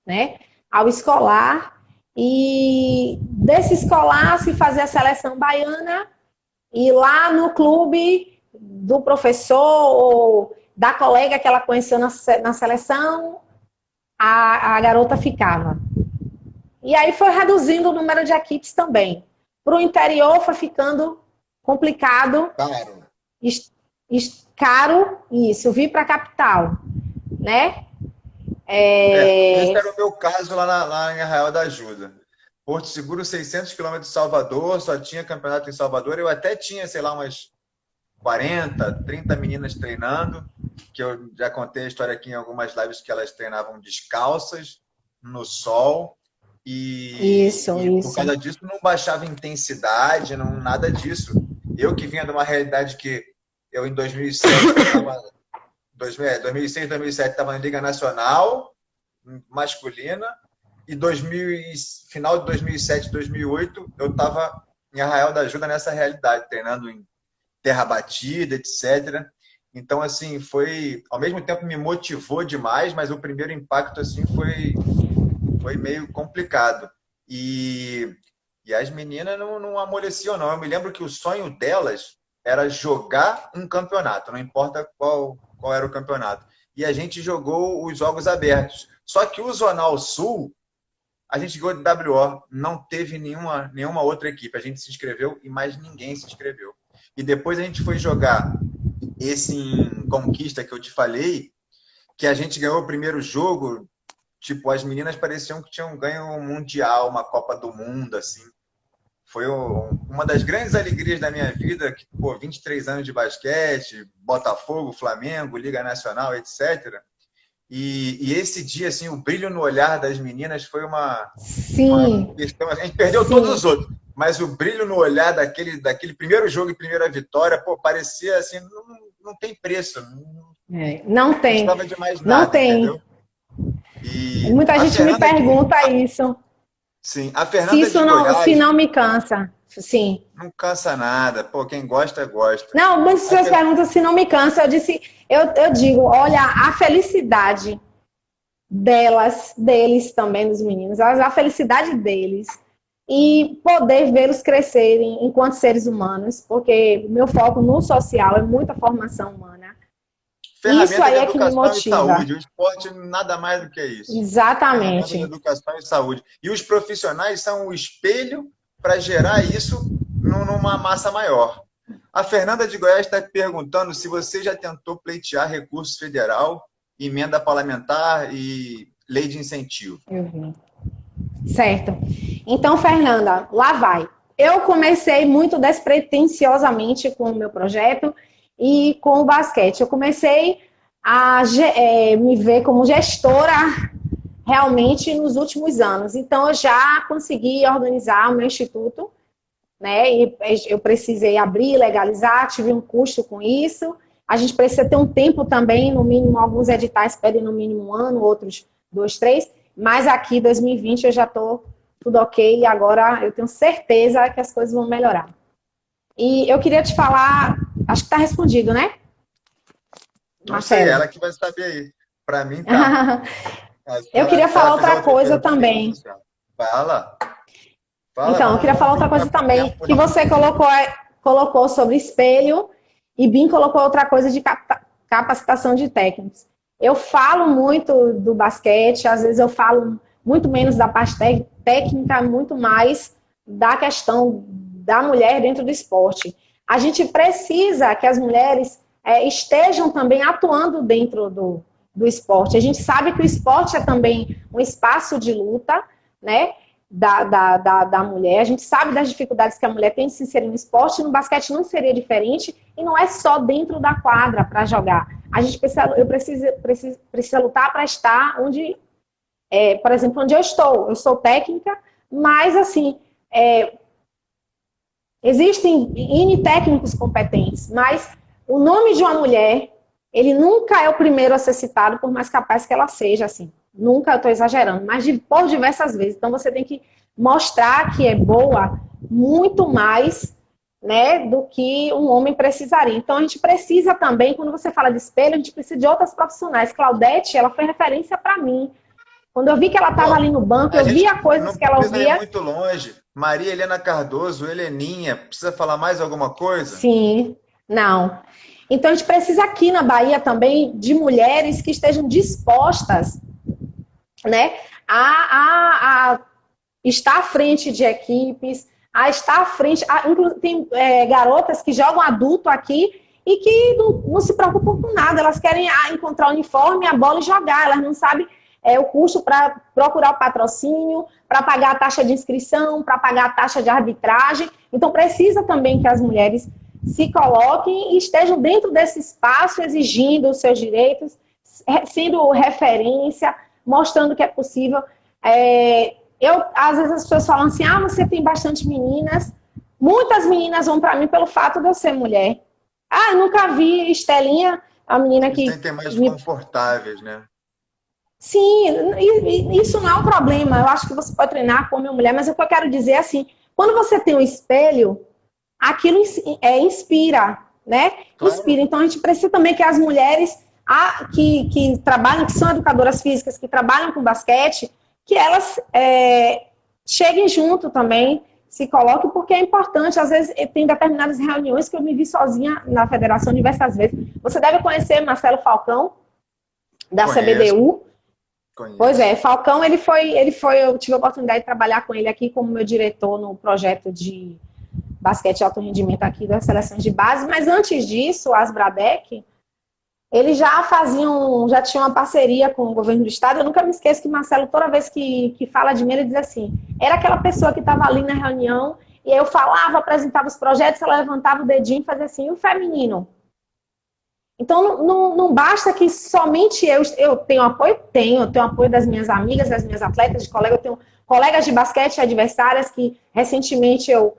né? Ao escolar, e desse escolar se fazia a seleção baiana, e lá no clube do professor ou da colega que ela conheceu na seleção, a garota ficava. E aí foi reduzindo o número de equipes também. Para o interior foi ficando complicado. Claro. Caro, isso, vir para a capital, né? Esse era o meu caso lá em Arraial da Ajuda. Porto Seguro, 600 quilômetros de Salvador, só tinha campeonato em Salvador. Eu até tinha, sei lá, umas 40, 30 meninas treinando, que eu já contei a história aqui em algumas lives que elas treinavam descalças, no sol. Isso. Por causa disso não baixava intensidade, não, nada disso. Eu que vinha de uma realidade que eu em 2007, 2006, 2007 estava na Liga Nacional masculina, e final de 2007, 2008 eu estava em Arraial da Ajuda nessa realidade, treinando em terra batida, etc. Então, assim, ao mesmo tempo me motivou demais, mas o primeiro impacto assim foi meio complicado. E as meninas não amoleciam, não. Eu me lembro que o sonho delas era jogar um campeonato, não importa qual era o campeonato. E a gente jogou os Jogos Abertos. Só que o Zonal Sul, a gente jogou de WO, não teve nenhuma outra equipe. A gente se inscreveu e mais ninguém se inscreveu. E depois a gente foi jogar esse em Conquista que eu te falei, que a gente ganhou o primeiro jogo. Tipo, as meninas pareciam que tinham ganho um mundial, uma Copa do Mundo, assim. Foi uma das grandes alegrias da minha vida, que, 23 anos de basquete, Botafogo, Flamengo, Liga Nacional, etc. E esse dia, assim, o brilho no olhar das meninas foi uma questão. A gente perdeu todos os outros, mas o brilho no olhar daquele primeiro jogo e primeira vitória, parecia assim, não tem preço. Não tem. Não de mais nada, não tem. Entendeu? E muita gente me pergunta isso. Sim, a Fernanda de Goiás... Se não me cansa, sim. Não cansa nada, quem gosta, gosta. Não, muitas pessoas perguntam se não me cansa. Eu digo, olha, a felicidade deles também, dos meninos, a felicidade deles e poder vê-los crescerem enquanto seres humanos, porque o meu foco no social é muita formação humana. Isso aí é que me motiva. E saúde. O esporte nada mais do que isso. Exatamente. Educação e saúde. E os profissionais são o espelho para gerar isso numa massa maior. A Fernanda de Goiás está perguntando se você já tentou pleitear recurso federal, emenda parlamentar e lei de incentivo. Eu vi. Certo. Então, Fernanda, lá vai. Eu comecei muito despretensiosamente com o meu projeto e com o basquete. Eu comecei a me ver como gestora realmente nos últimos anos. Então, eu já consegui organizar o meu instituto, né? E eu precisei abrir, legalizar, tive um custo com isso. A gente precisa ter um tempo também, no mínimo, alguns editais pedem no mínimo 1 ano, outros 2, 3, mas aqui, 2020, eu já estou tudo ok, e agora eu tenho certeza que as coisas vão melhorar. E eu queria te falar, acho que está respondido, né? Não sei, Marcelo. ela que vai saber aí. Para mim, tá. Eu queria Se ela falar fizer outra outra coisa pergunta, também. fala. Fala, Então, eu queria falar tem outra coisa também, tempo que não. você colocou sobre espelho, e Bim colocou outra coisa de capacitação de técnicos. Eu falo muito do basquete, às vezes eu falo muito menos da parte técnica, muito mais da questão da mulher dentro do esporte. A gente precisa que as mulheres estejam também atuando dentro do esporte. A gente sabe que o esporte é também um espaço de luta, né? Da mulher. A gente sabe das dificuldades que a mulher tem de se inserir no esporte, no basquete não seria diferente, e não é só dentro da quadra para jogar. A gente precisa lutar para estar onde, por exemplo, onde eu estou. Eu sou técnica, mas assim, existem N técnicos competentes, mas o nome de uma mulher, ele nunca é o primeiro a ser citado, por mais capaz que ela seja, assim. Nunca, eu estou exagerando, mas por diversas vezes. Então, você tem que mostrar que é boa muito mais, né, do que um homem precisaria. Então, a gente precisa também, quando você fala de espelho, a gente precisa de outras profissionais. Claudete, ela foi referência para mim. Quando eu vi que ela estava ali no banco, A eu gente via coisas não que ela precisa ir ouvia. muito longe. Maria Helena Cardoso, Heleninha, precisa falar mais alguma coisa? Sim, não. Então, a gente precisa aqui na Bahia também de mulheres que estejam dispostas, né, a estar à frente de equipes, a estar à frente. Tem garotas que jogam adulto aqui e que não se preocupam com nada. Elas querem encontrar o uniforme, a bola e jogar. Elas não sabem o custo para procurar o patrocínio, para pagar a taxa de inscrição, para pagar a taxa de arbitragem. Então, precisa também que as mulheres se coloquem e estejam dentro desse espaço, exigindo os seus direitos, sendo referência, mostrando que é possível. Às vezes as pessoas falam assim, você tem bastante meninas. Muitas meninas vão para mim pelo fato de eu ser mulher. Eu nunca vi Estelinha, a menina Eles que... sentem mais confortáveis, né? Sim, isso não é um problema. Eu acho que você pode treinar com homem ou mulher, mas o que eu quero dizer é assim, quando você tem um espelho, aquilo inspira, né? Claro. Inspira. Então, a gente precisa também que as mulheres que trabalham, que são educadoras físicas, que trabalham com basquete, que elas cheguem junto também, se coloquem, porque é importante. Às vezes, tem determinadas reuniões que eu me vi sozinha na federação diversas vezes. Você deve conhecer Marcelo Falcão, da CBDU. Conheço. Pois é, Falcão, eu tive a oportunidade de trabalhar com ele aqui como meu diretor no projeto de basquete de alto rendimento aqui das seleções de base, mas antes disso, a Asbradec, eles já tinham uma parceria com o governo do estado. Eu nunca me esqueço que Marcelo, toda vez que fala de mim, ele diz assim, era aquela pessoa que estava ali na reunião, e eu falava, apresentava os projetos, ela levantava o dedinho e fazia assim, e o feminino? Então, não basta que somente eu tenho apoio? Eu tenho apoio das minhas amigas, das minhas atletas, de colegas, eu tenho colegas de basquete adversárias que recentemente eu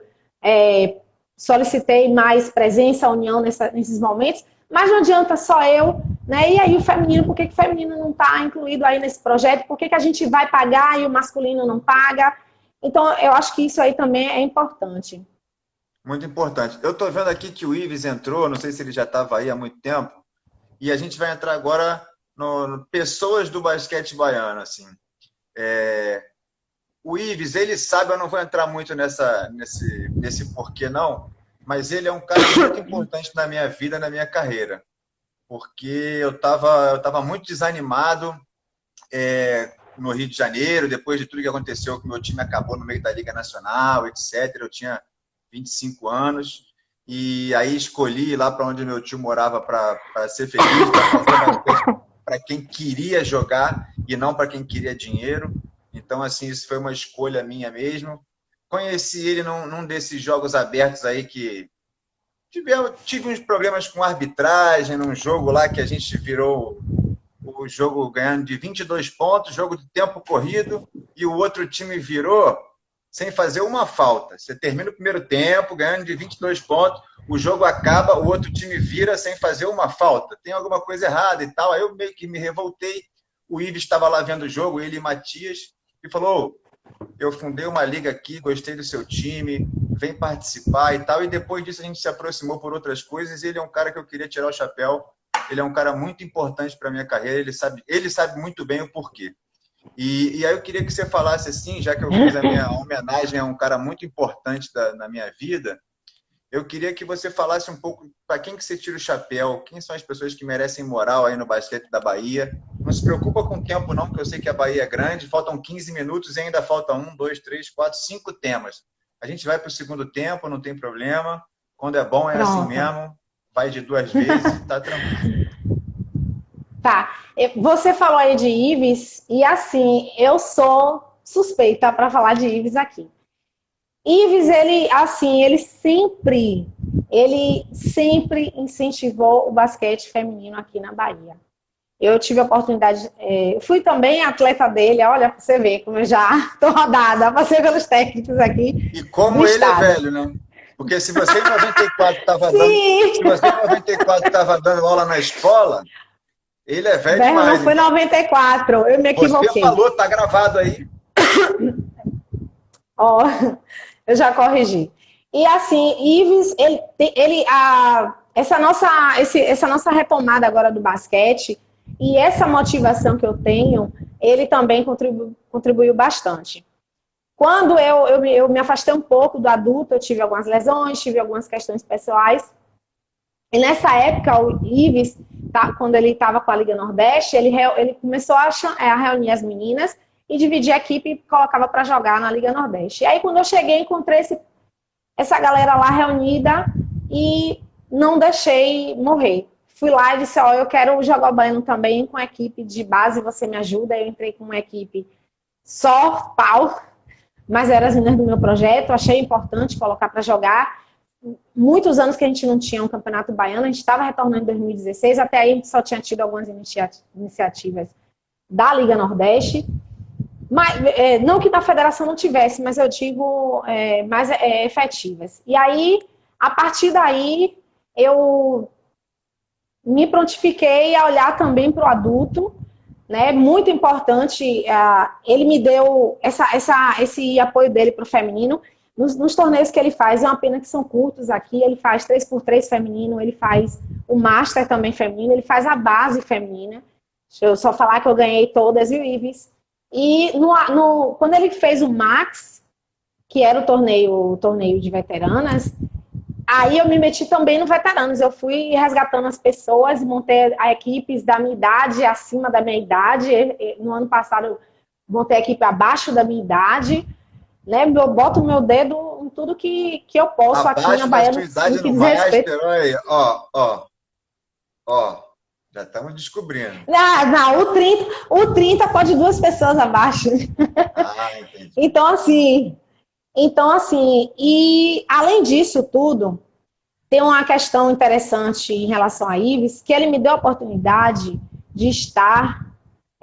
solicitei mais presença, união nesses momentos, mas não adianta só eu, né? E aí o feminino, por que o feminino não está incluído aí nesse projeto? Por que a gente vai pagar e o masculino não paga? Então, eu acho que isso aí também é importante. Muito importante. Eu estou vendo aqui que o Ives entrou, não sei se ele já estava aí há muito tempo, e a gente vai entrar agora no pessoas do basquete baiano, assim. O Ives, ele sabe, eu não vou entrar muito nesse porquê não, mas ele é um cara muito importante na minha vida, na minha carreira, porque eu tava muito desanimado no Rio de Janeiro, depois de tudo que aconteceu, que meu time acabou no meio da Liga Nacional, etc. Eu tinha 25 anos, e aí escolhi ir lá para onde meu tio morava para ser feliz, para quem queria jogar e não para quem queria dinheiro. Então, assim, isso foi uma escolha minha mesmo. Conheci ele num desses jogos abertos aí que tive uns problemas com arbitragem, num jogo lá que a gente virou o jogo ganhando de 22 pontos, jogo de tempo corrido, e o outro time virou sem fazer uma falta. Você termina o primeiro tempo ganhando de 22 pontos, o jogo acaba, o outro time vira sem fazer uma falta. Tem alguma coisa errada e tal. Aí eu meio que me revoltei. O Ives estava lá vendo o jogo, ele e Matias, e falou: eu fundei uma liga aqui, gostei do seu time, vem participar e tal. E depois disso a gente se aproximou por outras coisas. E ele é um cara que eu queria tirar o chapéu. Ele é um cara muito importante para a minha carreira. Ele sabe muito bem o porquê. E aí eu queria que você falasse assim, já que eu fiz a minha homenagem a um cara muito importante na minha vida, eu queria que você falasse um pouco para quem que você tira o chapéu, quem são as pessoas que merecem moral aí no basquete da Bahia. Não se preocupa com o tempo não, porque eu sei que a Bahia é grande, faltam 15 minutos e ainda falta 1, 2, 3, 4, 5 temas. A gente vai para o segundo tempo, não tem problema. Quando é bom é Pronto. assim mesmo, vai de 2 vezes, tá tranquilo. Tá, você falou aí de Ives, e assim, eu sou suspeita para falar de Ives aqui. Ives, ele sempre incentivou o basquete feminino aqui na Bahia. Eu tive a oportunidade, fui também atleta dele, olha, pra você ver como eu já tô rodada, passei pelos técnicos aqui. E como ele é velho, né? Porque se você em 94 estava dando aula na escola, ele é velho demais. Não foi 94, eu me equivoquei. Você falou, tá gravado aí. Ó, eu já corrigi. E assim, Ives, essa nossa retomada agora do basquete e essa motivação que eu tenho, ele também contribuiu bastante. Quando eu me afastei um pouco do adulto, eu tive algumas lesões, tive algumas questões pessoais. E nessa época, o Ives, quando ele estava com a Liga Nordeste, ele começou a reunir as meninas e dividir a equipe e colocava para jogar na Liga Nordeste. E aí, quando eu cheguei, encontrei essa galera lá reunida e não deixei morrer. Fui lá e disse, eu quero jogar o baiano também com a equipe de base, você me ajuda. Eu entrei com uma equipe só pau, mas eram as meninas do meu projeto, achei importante colocar para jogar. Muitos anos que a gente não tinha um campeonato baiano, a gente estava retornando em 2016, até aí a gente só tinha tido algumas iniciativas da Liga Nordeste. Mas, não que na federação não tivesse, mas eu digo mais efetivas. E aí, a partir daí, eu me prontifiquei a olhar também para o adulto, né? Muito importante, ele me deu esse apoio dele para o feminino. Nos torneios que ele faz, é uma pena que são curtos aqui, ele faz 3x3 feminino, ele faz o Master também feminino, ele faz a base feminina. Deixa eu só falar que eu ganhei todas e o Ives. E quando ele fez o Max, que era o torneio de veteranas, aí eu me meti também no veteranos. Eu fui resgatando as pessoas, montei a equipes da minha idade, acima da minha idade. No ano passado eu montei a equipe abaixo da minha idade. Né? Eu boto o meu dedo em tudo que eu posso abaixo aqui na Bahia. Da sua idade no Master, olha, ó. Já estamos descobrindo. Não, o 30 pode 2 pessoas abaixo. Entendi. Então, assim, e além disso tudo, tem uma questão interessante em relação a Ives, que ele me deu a oportunidade de estar,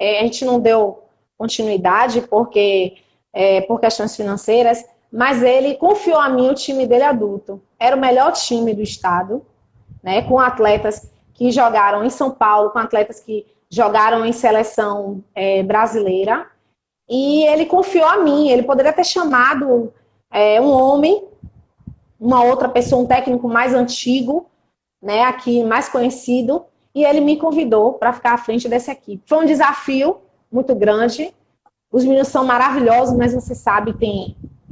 a gente não deu continuidade por questões financeiras, mas ele confiou a mim o time dele adulto. Era o melhor time do estado, né, com atletas que jogaram em São Paulo, com atletas que jogaram em seleção brasileira, e ele confiou a mim. Ele poderia ter chamado um homem, uma outra pessoa, um técnico mais antigo, né, aqui mais conhecido, e ele me convidou para ficar à frente dessa equipe. Foi um desafio muito grande. Os meninos são maravilhosos, mas você sabe,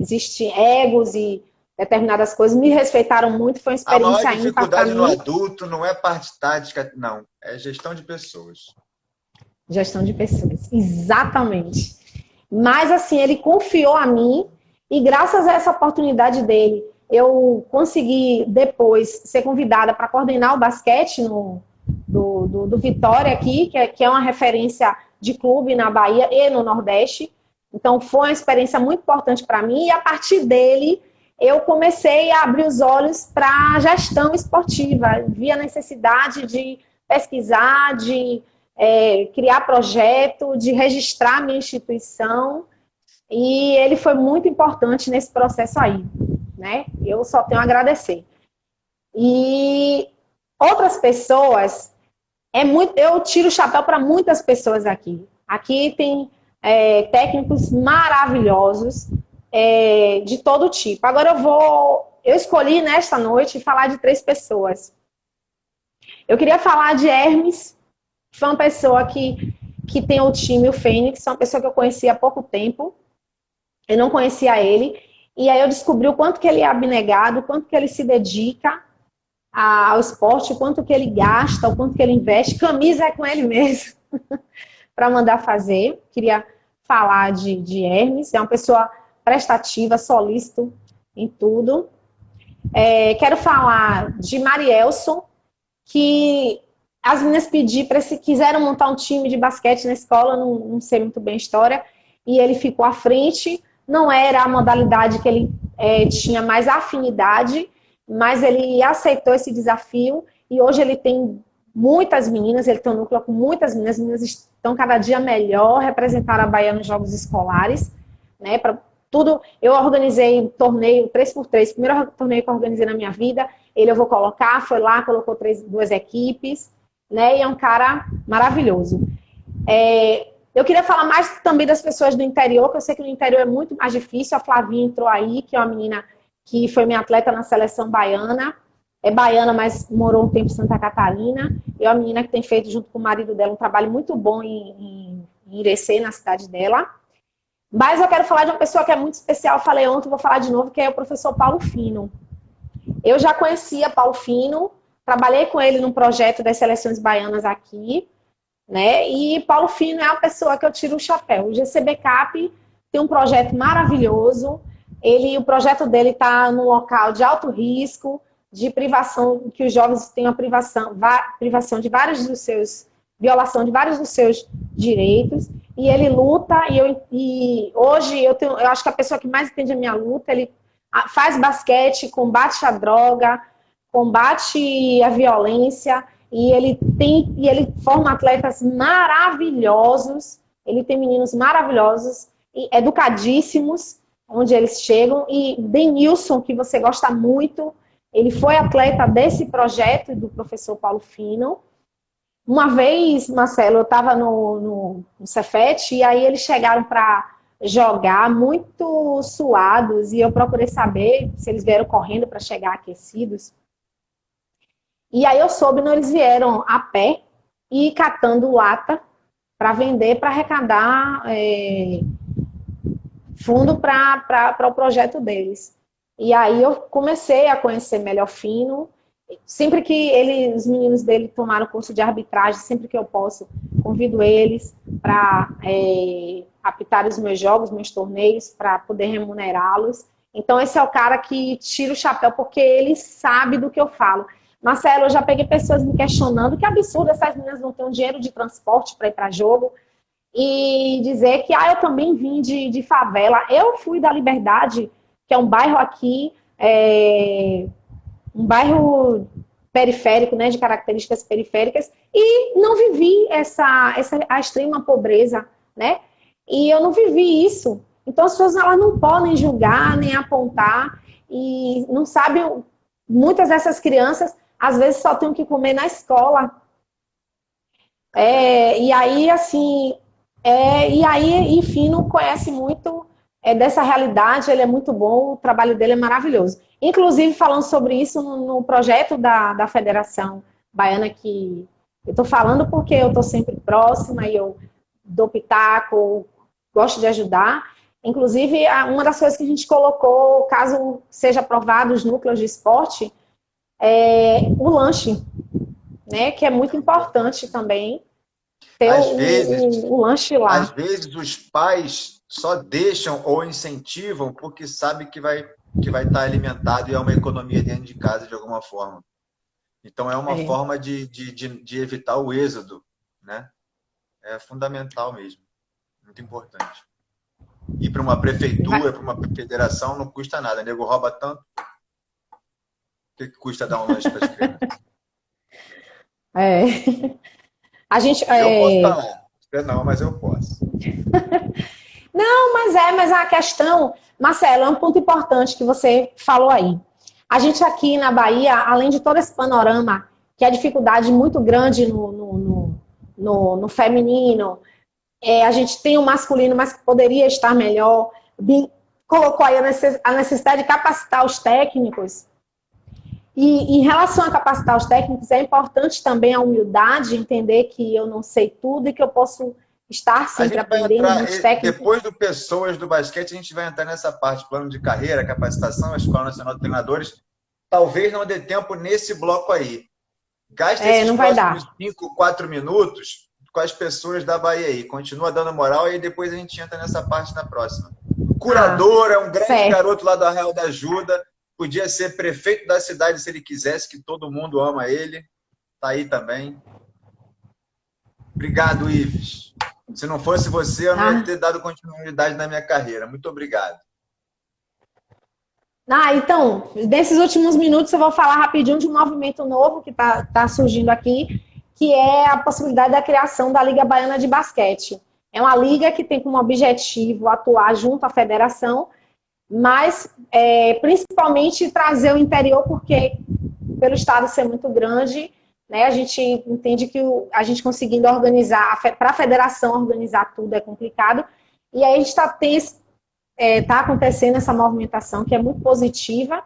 existem egos e determinadas coisas. Me respeitaram muito, foi uma experiência ímpar. A maior dificuldade no adulto não é parte tática, não. É gestão de pessoas. Gestão de pessoas, exatamente. Mas, assim, ele confiou a mim e graças a essa oportunidade dele, eu consegui depois ser convidada para coordenar o basquete do Vitória aqui, que é uma referência de clube na Bahia e no Nordeste. Então, foi uma experiência muito importante para mim e a partir dele eu comecei a abrir os olhos para a gestão esportiva. Vi a necessidade de pesquisar, de criar projeto, de registrar minha instituição e ele foi muito importante nesse processo aí, né? Eu só tenho a agradecer. E outras pessoas, eu tiro o chapéu para muitas pessoas aqui. Aqui tem técnicos maravilhosos, de todo tipo. Agora eu escolhi nesta noite falar de 3 pessoas. Eu queria falar de Hermes, que foi uma pessoa que tem o time, o Fênix, uma pessoa que eu conheci há pouco tempo. Eu não conhecia ele. E aí eu descobri o quanto que ele é abnegado, o quanto que ele se dedica ao esporte, o quanto que ele gasta, o quanto que ele investe. Camisa é com ele mesmo para mandar fazer. Queria falar de Hermes. É uma pessoa prestativa, solícito em tudo. Quero falar de Marielson, que as meninas quiseram montar um time de basquete na escola, não sei muito bem a história, e ele ficou à frente. Não era a modalidade que ele tinha mais afinidade, mas ele aceitou esse desafio e hoje ele tem muitas meninas, ele tem um núcleo com muitas meninas, as meninas estão cada dia melhor, representaram a Bahia nos jogos escolares, né, para tudo. Eu organizei um torneio 3x3, primeiro torneio que eu organizei na minha vida, eu vou colocar, foi lá, colocou 2 equipes, né, e é um cara maravilhoso. Eu queria falar mais também das pessoas do interior, que eu sei que no interior é muito mais difícil. A Flavinha entrou aí, que é uma menina que foi minha atleta na seleção baiana. É baiana, mas morou um tempo em Santa Catarina. É uma menina que tem feito, junto com o marido dela, um trabalho muito bom em Irecê, na cidade dela. Mas eu quero falar de uma pessoa que é muito especial. Eu falei ontem, vou falar de novo, que é o professor Paulo Fino. Eu já conhecia Paulo Fino, trabalhei com ele num projeto das seleções baianas aqui, né? E Paulo Fino é uma pessoa que eu tiro o chapéu. O GCB Cap tem um projeto maravilhoso. O projeto dele está num local de alto risco, de privação, que os jovens têm uma privação de vários dos seus, violação de vários dos seus direitos. E ele luta, e hoje eu acho que a pessoa que mais entende a minha luta, ele faz basquete, combate a droga, combate a violência. E ele forma atletas maravilhosos, ele tem meninos maravilhosos, e educadíssimos, onde eles chegam. E Denilson, que você gosta muito, ele foi atleta desse projeto do professor Paulo Fino. Uma vez, Marcelo, eu estava no Cefet, e aí eles chegaram para jogar muito suados, e eu procurei saber se eles vieram correndo para chegar aquecidos. E aí eu soube, não, eles vieram a pé e catando lata para vender, para arrecadar fundo para o projeto deles. E aí eu comecei a conhecer melhor Fino. Sempre que os meninos dele tomaram curso de arbitragem, sempre que eu posso, convido eles para apitar os meus jogos, meus torneios, para poder remunerá-los. Então esse é o cara que tira o chapéu, porque ele sabe do que eu falo. Marcelo, eu já peguei pessoas me questionando que absurdo essas meninas não têm dinheiro de transporte para ir para jogo, e dizer que eu também vim de favela. Eu fui da Liberdade, que é um bairro aqui, um bairro periférico, né, de características periféricas, e não vivi a extrema pobreza, né? E eu não vivi isso. Então as pessoas elas não podem julgar nem apontar, e não sabem. Muitas dessas crianças às vezes só tem o que comer na escola. E aí, assim, e Fino conhece muito dessa realidade, ele é muito bom, o trabalho dele é maravilhoso. Inclusive, falando sobre isso no projeto da Federação Baiana, que eu estou falando porque eu estou sempre próxima e eu dou pitaco, gosto de ajudar. Inclusive, uma das coisas que a gente colocou, caso seja aprovado os núcleos de esporte, o lanche, né, que é muito importante também ter o lanche lá. Às vezes os pais só deixam ou incentivam porque sabem que vai estar alimentado, e é uma economia dentro de casa de alguma forma. Então é uma forma de evitar o êxodo, né? É fundamental mesmo, muito importante. E para uma prefeitura, para uma federação, não custa nada. O nego rouba tanto. O que custa dar um lanche para as crianças? A gente, eu posso falar. Você não, mas eu posso. Não, mas a questão, Marcelo, é um ponto importante que você falou aí. A gente aqui na Bahia, além de todo esse panorama, que é a dificuldade muito grande no feminino, a gente tem o masculino, mas que poderia estar melhor. Colocou aí a necessidade de capacitar os técnicos. E em relação a capacitar os técnicos, é importante também a humildade, entender que eu não sei tudo e que eu posso estar sempre aprendendo muitos técnicos. Depois do Pessoas do Basquete, a gente vai entrar nessa parte, plano de carreira, capacitação, a Escola Nacional de Treinadores. Talvez não dê tempo nesse bloco aí. Gasta esses próximos 5, 4 minutos com as pessoas da Bahia aí. Continua dando moral e depois a gente entra nessa parte na próxima. Curador, é um grande garoto lá do Arraial da Ajuda. Podia ser prefeito da cidade se ele quisesse, que todo mundo ama ele. Tá aí também. Obrigado, Ives. Se não fosse você, eu não ia ter dado continuidade na minha carreira. Muito obrigado. Então, nesses últimos minutos eu vou falar rapidinho de um movimento novo que tá surgindo aqui, que é a possibilidade da criação da Liga Baiana de Basquete. É uma liga que tem como objetivo atuar junto à federação, mas principalmente trazer o interior, porque pelo estado ser muito grande, né, a gente entende que a gente conseguindo organizar, para a federação organizar tudo é complicado, e aí a gente está acontecendo essa movimentação que é muito positiva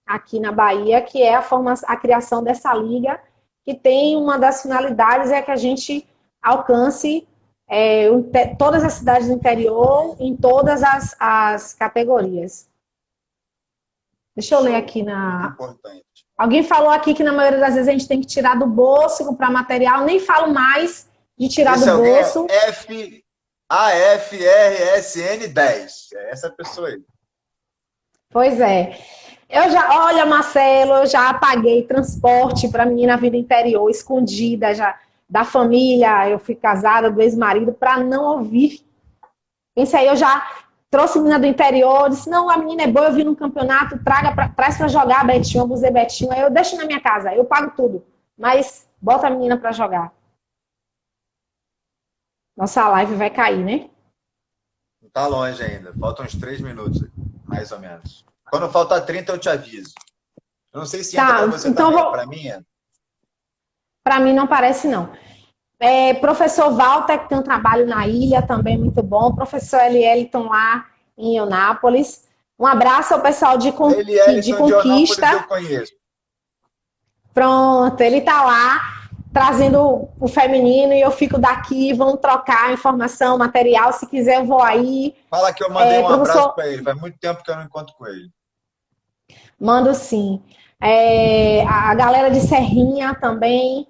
aqui na Bahia, que é a criação dessa liga, que tem uma das finalidades que a gente alcance todas as cidades do interior em todas as categorias. Deixa eu ler aqui Importante. Alguém falou aqui que na maioria das vezes a gente tem que tirar do bolso e comprar material. Nem falo mais de tirar do bolso. AFRSN 10. É essa pessoa aí. Pois é. Olha, Marcelo, eu já paguei transporte para menina vida interior, escondida já da família. Eu fui casada do ex-marido para não ouvir. Isso aí eu já trouxe menina do interior, disse, não, a menina é boa, eu vi num campeonato, traz para jogar, Betinho, eu abusei Betinho, aí eu deixo na minha casa, eu pago tudo, mas bota a menina para jogar. Nossa live vai cair, né? Não tá longe ainda, faltam uns 3 minutos, mais ou menos. Quando faltar 30, eu te aviso. Eu não sei se entra para você então também, para mim é. Para mim não parece, não. Professor Walter, que tem um trabalho na ilha também muito bom. Professor Elielton lá em Eunápolis. Um abraço ao pessoal de Conquista. Eu conheço. Pronto, ele está lá trazendo o feminino e eu fico daqui, vamos trocar informação, material. Se quiser, eu vou aí. Fala que eu mandei um abraço para ele. Faz muito tempo que eu não encontro com ele. Mando sim. A galera de Serrinha também,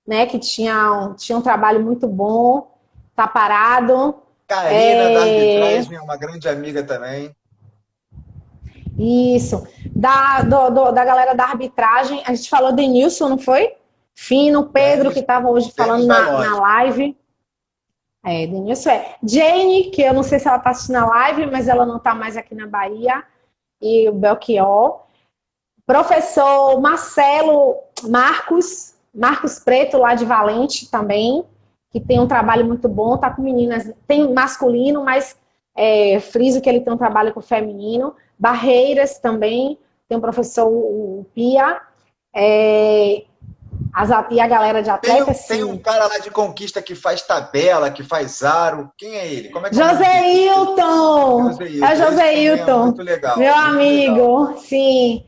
né, que tinha um trabalho muito bom, tá parado. Karina da arbitragem, uma grande amiga também. Isso. Da galera da arbitragem, a gente falou de Nilson, não foi? Fino, Pedro, que estava hoje falando na live. Denilson Jane, que eu não sei se ela está assistindo a live, mas ela não está mais aqui na Bahia. E o Belchior. Professor Marcos Preto, lá de Valente também, que tem um trabalho muito bom, tá com meninas, tem masculino, mas friso que ele tem um trabalho com feminino. Barreiras também, tem um professor Pia, e a galera de atletas. Tem um cara lá de Conquista que faz tabela, que faz aro. Quem é ele? Como é que José Hilton! É José Hilton, muito legal, meu muito amigo, legal. Sim.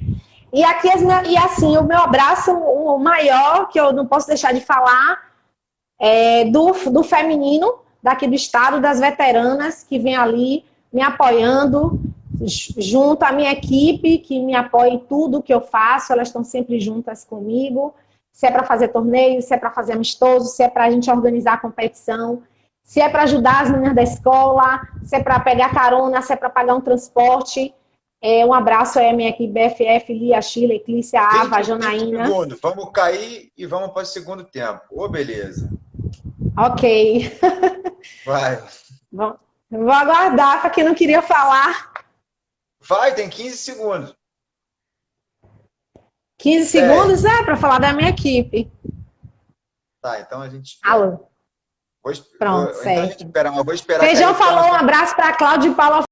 E aqui, assim, o meu abraço, o maior, que eu não posso deixar de falar, é do feminino, daqui do estado, das veteranas, que vem ali me apoiando, junto à minha equipe, que me apoia em tudo que eu faço, elas estão sempre juntas comigo, se é para fazer torneio, se é para fazer amistoso, se é para a gente organizar a competição, se é para ajudar as meninas da escola, se é para pegar carona, se é para pagar um transporte. Um abraço aí à minha equipe BFF, Lia, Sheila, Eclícia, Ava, Janaína. Vamos cair e vamos para o segundo tempo. Beleza. Ok. Vai. Vou aguardar para quem não queria falar. Vai, tem 15 segundos. 15 segundos para falar da minha equipe. Tá, então a gente espera. Alô. Pronto, então a gente espera, mas vou esperar. Feijão falou um abraço para Cláudio e Paulo